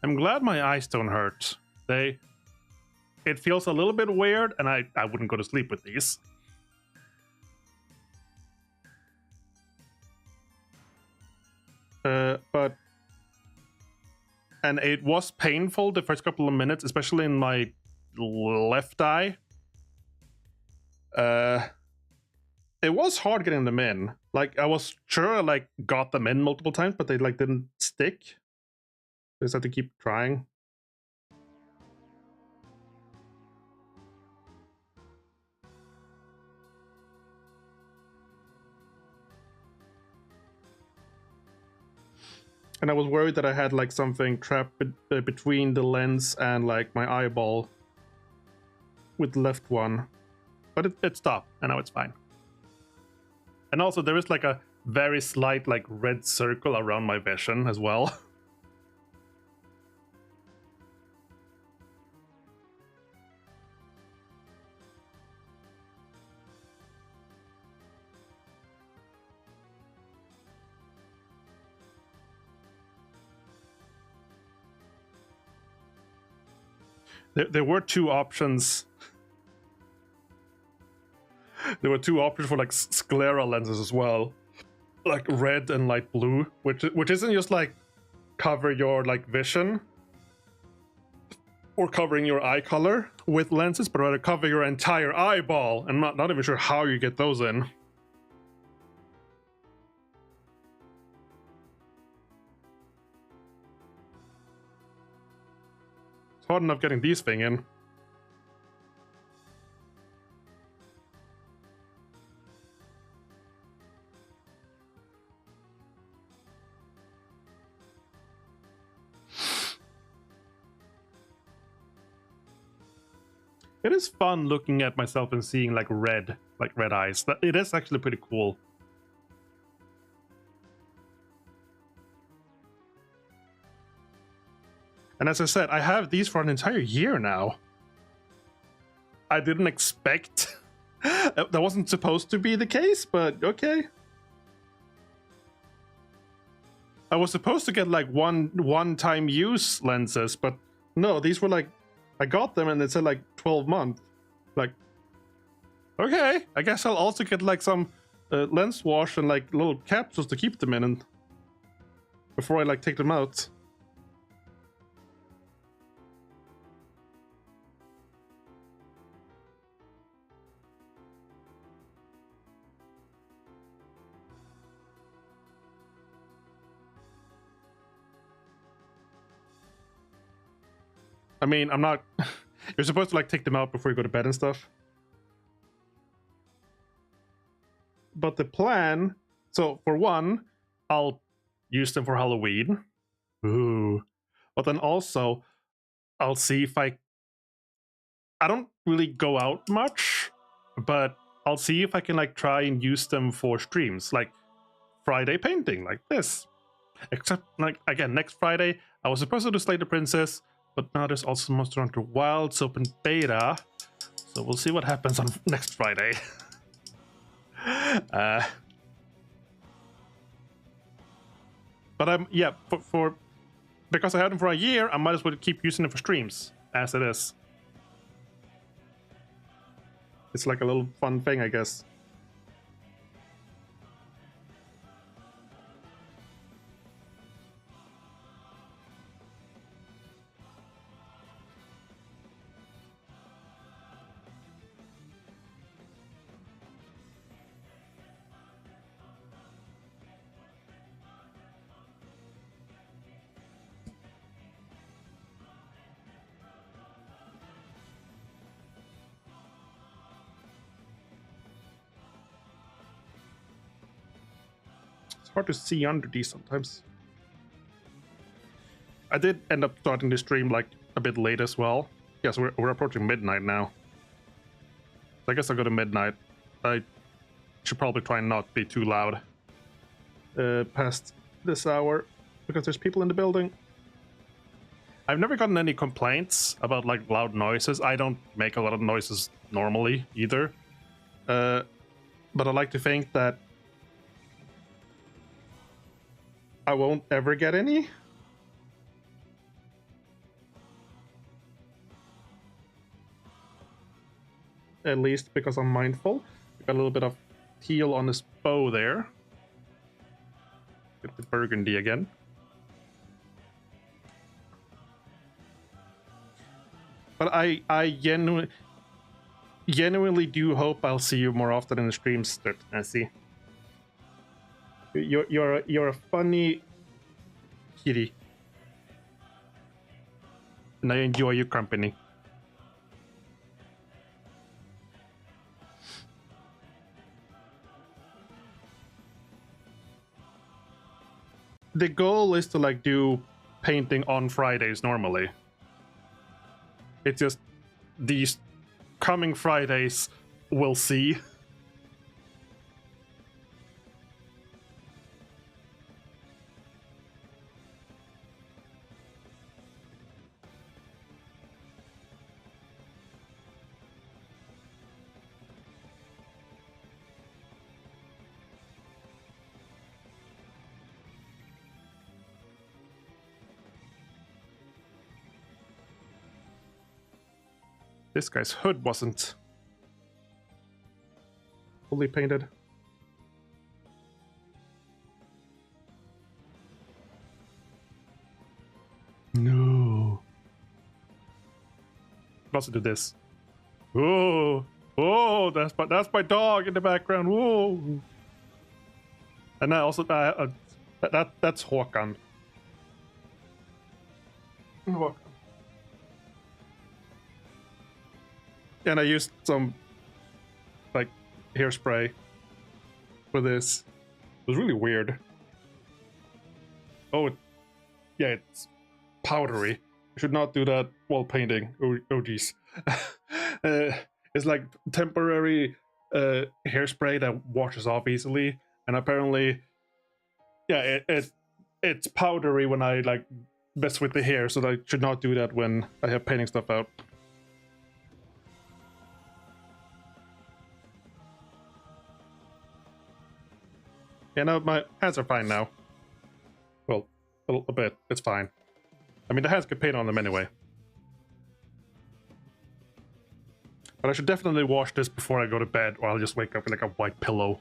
I'm glad my eyes don't hurt. It feels a little bit weird, and I wouldn't go to sleep with these. But... And it was painful the first couple of minutes, especially in my left eye. It was hard getting them in. Like, I was sure I like got them in multiple times, but they like didn't stick. I just have to keep trying. And I was worried that I had like something trapped between the lens and like my eyeball with the left one. But it stopped, and now it's fine. And also there is like a very slight like red circle around my vision as well. There were two options. There were two options for like sclera lenses as well, like red and light blue, which isn't just like cover your like vision or covering your eye color with lenses, but rather cover your entire eyeball. And not even sure how you get those in. It's hard enough getting these thing in. It is fun looking at myself and seeing like red eyes. It is actually pretty cool. And as I said, I have these for an entire year now. I didn't expect that wasn't supposed to be the case, but okay. I was supposed to get like one-time use lenses, but no, these were like, I got them and it said like 12 months. Like, okay, I guess I'll also get like some lens wash and like little capsules to keep them in and before I like take them out. I mean, I'm not... You're supposed to like take them out before you go to bed and stuff. But the plan... So, for one, I'll use them for Halloween. Ooh. But then also, I'll see if I don't really go out much, but I'll see if I can like try and use them for streams, like Friday painting, like this. Except, like, again, next Friday, I was supposed to do Slay the Princess, but now there's also Monster Hunter Wilds open beta, so we'll see what happens on next Friday. But yeah, because I had them for a year, I might as well keep using them for streams, as it is. It's like a little fun thing, I guess. Hard to see under these sometimes. I did end up starting the stream like a bit late as well. Yes, we're approaching midnight now. So I guess I'll go to midnight. I should probably try and not be too loud past this hour because there's people in the building. I've never gotten any complaints about like loud noises. I don't make a lot of noises normally either. But I like to think that I won't ever get any. At least because I'm mindful. Got a little bit of teal on this bow there. Get the burgundy again. But I genuinely do hope I'll see you more often in the streams, Nancy. You're a funny kitty, and I enjoy your company. The goal is to like do painting on Fridays normally. It's just these coming Fridays we'll see. This guy's hood wasn't fully painted. No. I'll also do this. Oh, oh, that's my dog in the background. Whoa. And I also that's Håkan. Håkan. And I used some like hairspray for this. It was really weird. Oh, yeah, it's powdery. I should not do that while painting. Oh geez. It's like temporary hairspray that washes off easily, and apparently, yeah, it's powdery when I like mess with the hair, so I should not do that when I have painting stuff out. Yeah, no, my hands are fine now. Well, a bit. It's fine. I mean, the hands get paint on them anyway. But I should definitely wash this before I go to bed, or I'll just wake up with like a white pillow.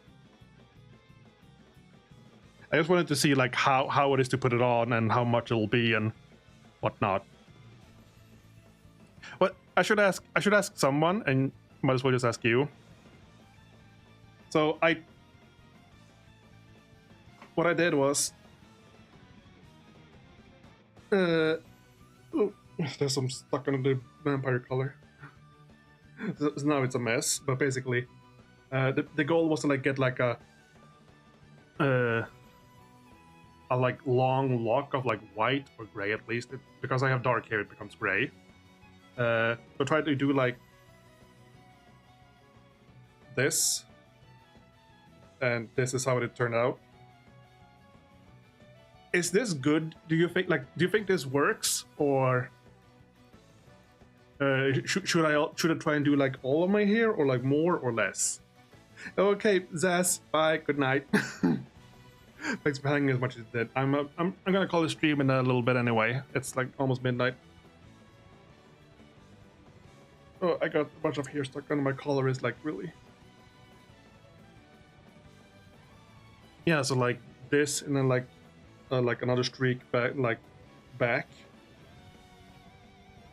I just wanted to see like how it is to put it on and how much it'll be and whatnot. But I should ask someone, and might as well just ask you. So what I did was oh, there's some stuck on the vampire color. So now it's a mess, but basically the goal was to like get like a like long lock of like white or gray at least. Because I have dark hair, it becomes gray. So try to do like this, and this is how it turned out. Is this good? Do you think this works, or should I try and do like all of my hair, or like more or less? Okay, Zaz, bye, good night. Thanks for hanging as much as you did. I'm gonna call the stream in a little bit anyway. It's like almost midnight. Oh, I got a bunch of hair stuck on my collar. Is like really. Yeah, so like this, and then like another streak back.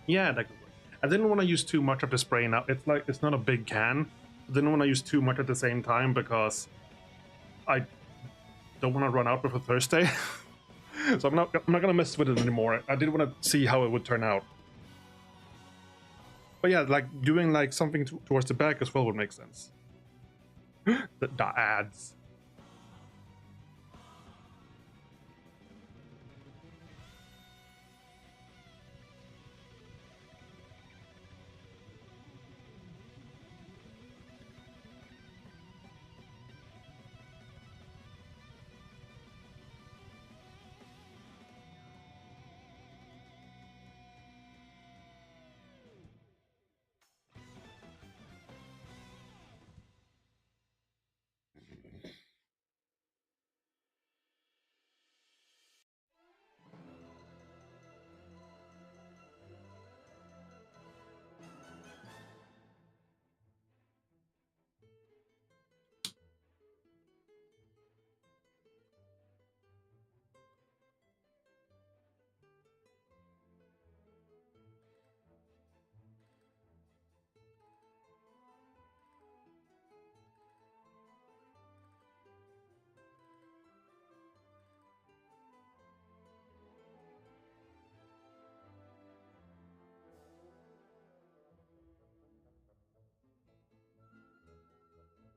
Yeah, that could work. I didn't want to use too much of the spray now. It's not a big can. I didn't want to use too much at the same time because I don't want to run out before Thursday. So I'm not gonna mess with it anymore. I did want to see how it would turn out. But yeah, like doing like something towards the back as well would make sense. the ads.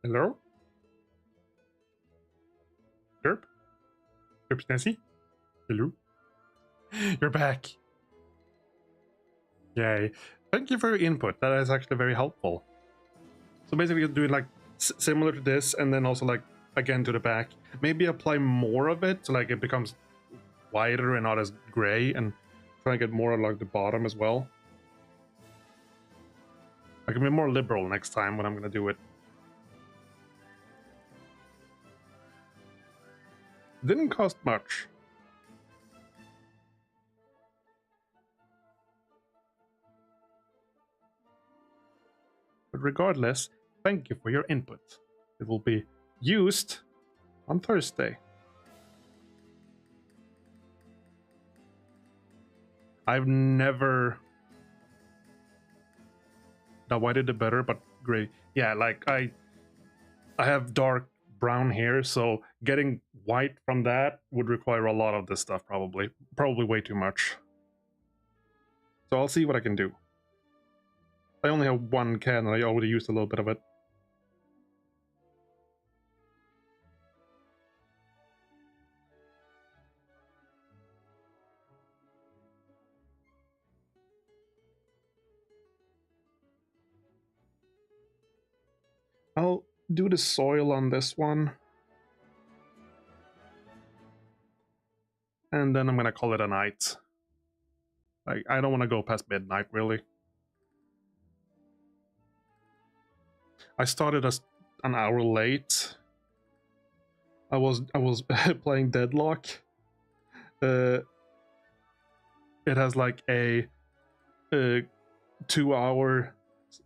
Hello? Derp? Derp Nancy? Hello? You're back. Yay. Thank you for your input. That is actually very helpful. So basically you're doing like similar to this, and then also like again to the back. Maybe apply more of it so like it becomes wider and not as gray, and try and get more along the bottom as well. I can be more liberal next time when I'm gonna do it. Didn't cost much. But regardless, thank you for your input. It will be used on Thursday. I've never... The whiter the better, but gray. Yeah, like I have dark brown hair, so getting white from that would require a lot of this stuff, probably way too much. So I'll see what I can do. I only have one can, and I already used a little bit of it. I'll do the soil on this one. And then I'm gonna call it a night. Like, I don't want to go past midnight, really. I started as an hour late. I was playing Deadlock. It has like a 2-hour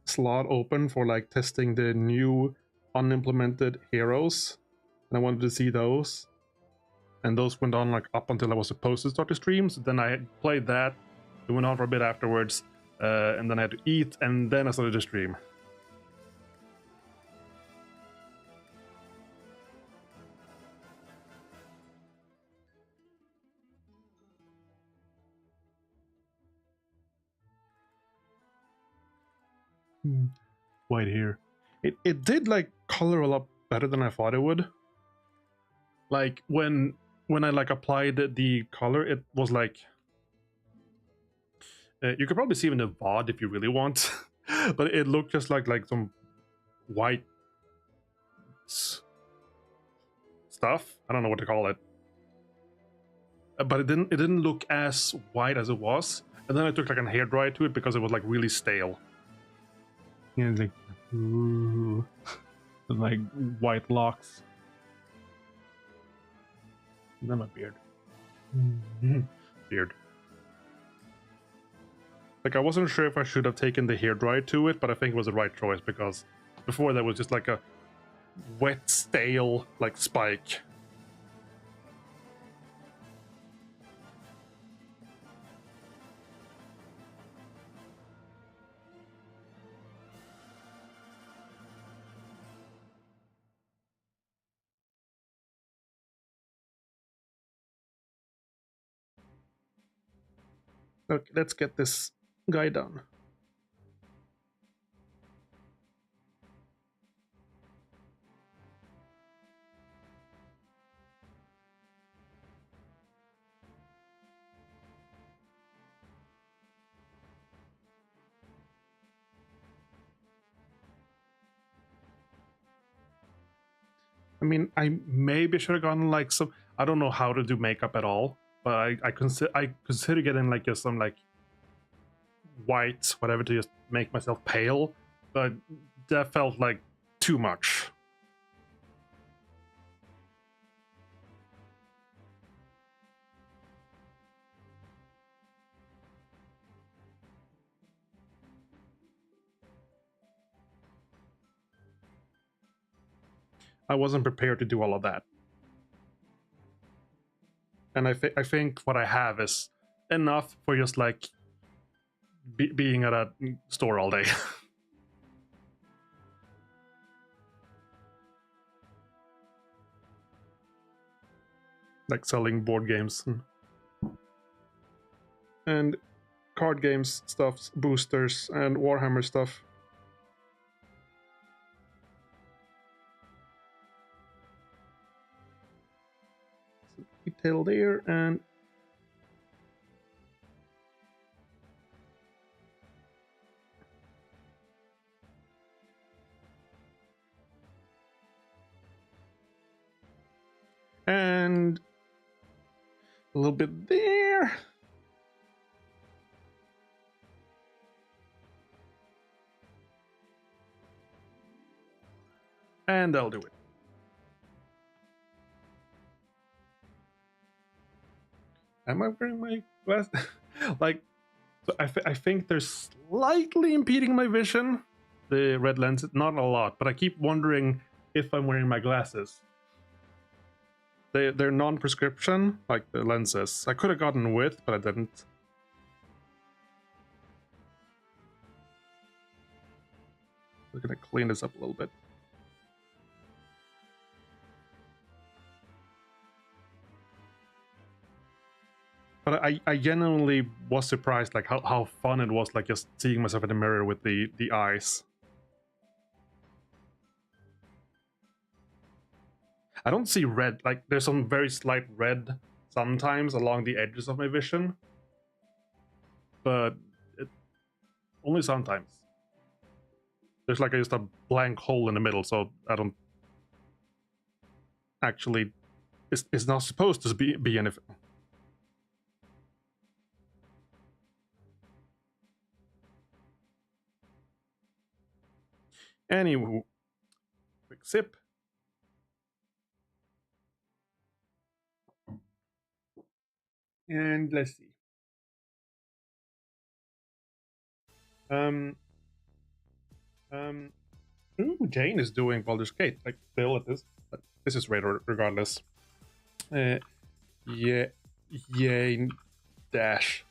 slot open for like testing the new unimplemented heroes, and I wanted to see those. And those went on like up until I was supposed to start the stream. So then I played that. It went on for a bit afterwards, and then I had to eat, and then I started the stream. White here. It did like color a lot better than I thought it would. Like when I like applied the color, it was like you could probably see it in the VOD if you really want, but it looked just like some white stuff. I don't know what to call it, but it didn't look as white as it was. And then I took like a hairdryer to it because it was like really stale. Yeah, it's like ooh, like white locks. And then my beard. Beard. Like, I wasn't sure if I should have taken the hairdryer to it, but I think it was the right choice because before that was just like a wet, stale, like spike. Okay, let's get this guy done. I mean, I maybe should have gotten like some. I don't know how to do makeup at all, but I consider getting like just some like white whatever to just make myself pale, but that felt like too much. I wasn't prepared to do all of that, and I think what I have is enough for just like being at a store all day. Like selling board games and card games stuff, boosters, and Warhammer stuff. Detail there, and a little bit there. And I'll do it. Am I wearing my glasses? Like, so I think they're slightly impeding my vision. The red lenses, not a lot, but I keep wondering if I'm wearing my glasses. They're non-prescription, like the lenses. I could have gotten with, but I didn't. We're gonna clean this up a little bit. But I genuinely was surprised, like how fun it was, like just seeing myself in the mirror with the eyes. I don't see red, like there's some very slight red sometimes along the edges of my vision, but only sometimes. There's like just a blank hole in the middle, so I don't actually. It's not supposed to be anything. Anywho, quick sip. And let's see. Ooh, Jane is doing Baldur's Gate, like still at this, but this is great regardless. Yeah, Jane dash.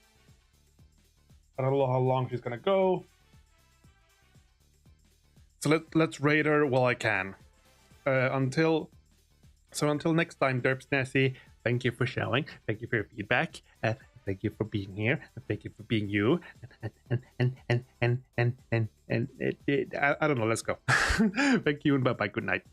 I don't know how long she's gonna go. So let's rate her while I can. Until next time, Derps Nessie. Thank you for showing. Thank you for your feedback. Thank you for being here. Thank you for being you. And I don't know. Let's go. Thank you and bye bye. Good night.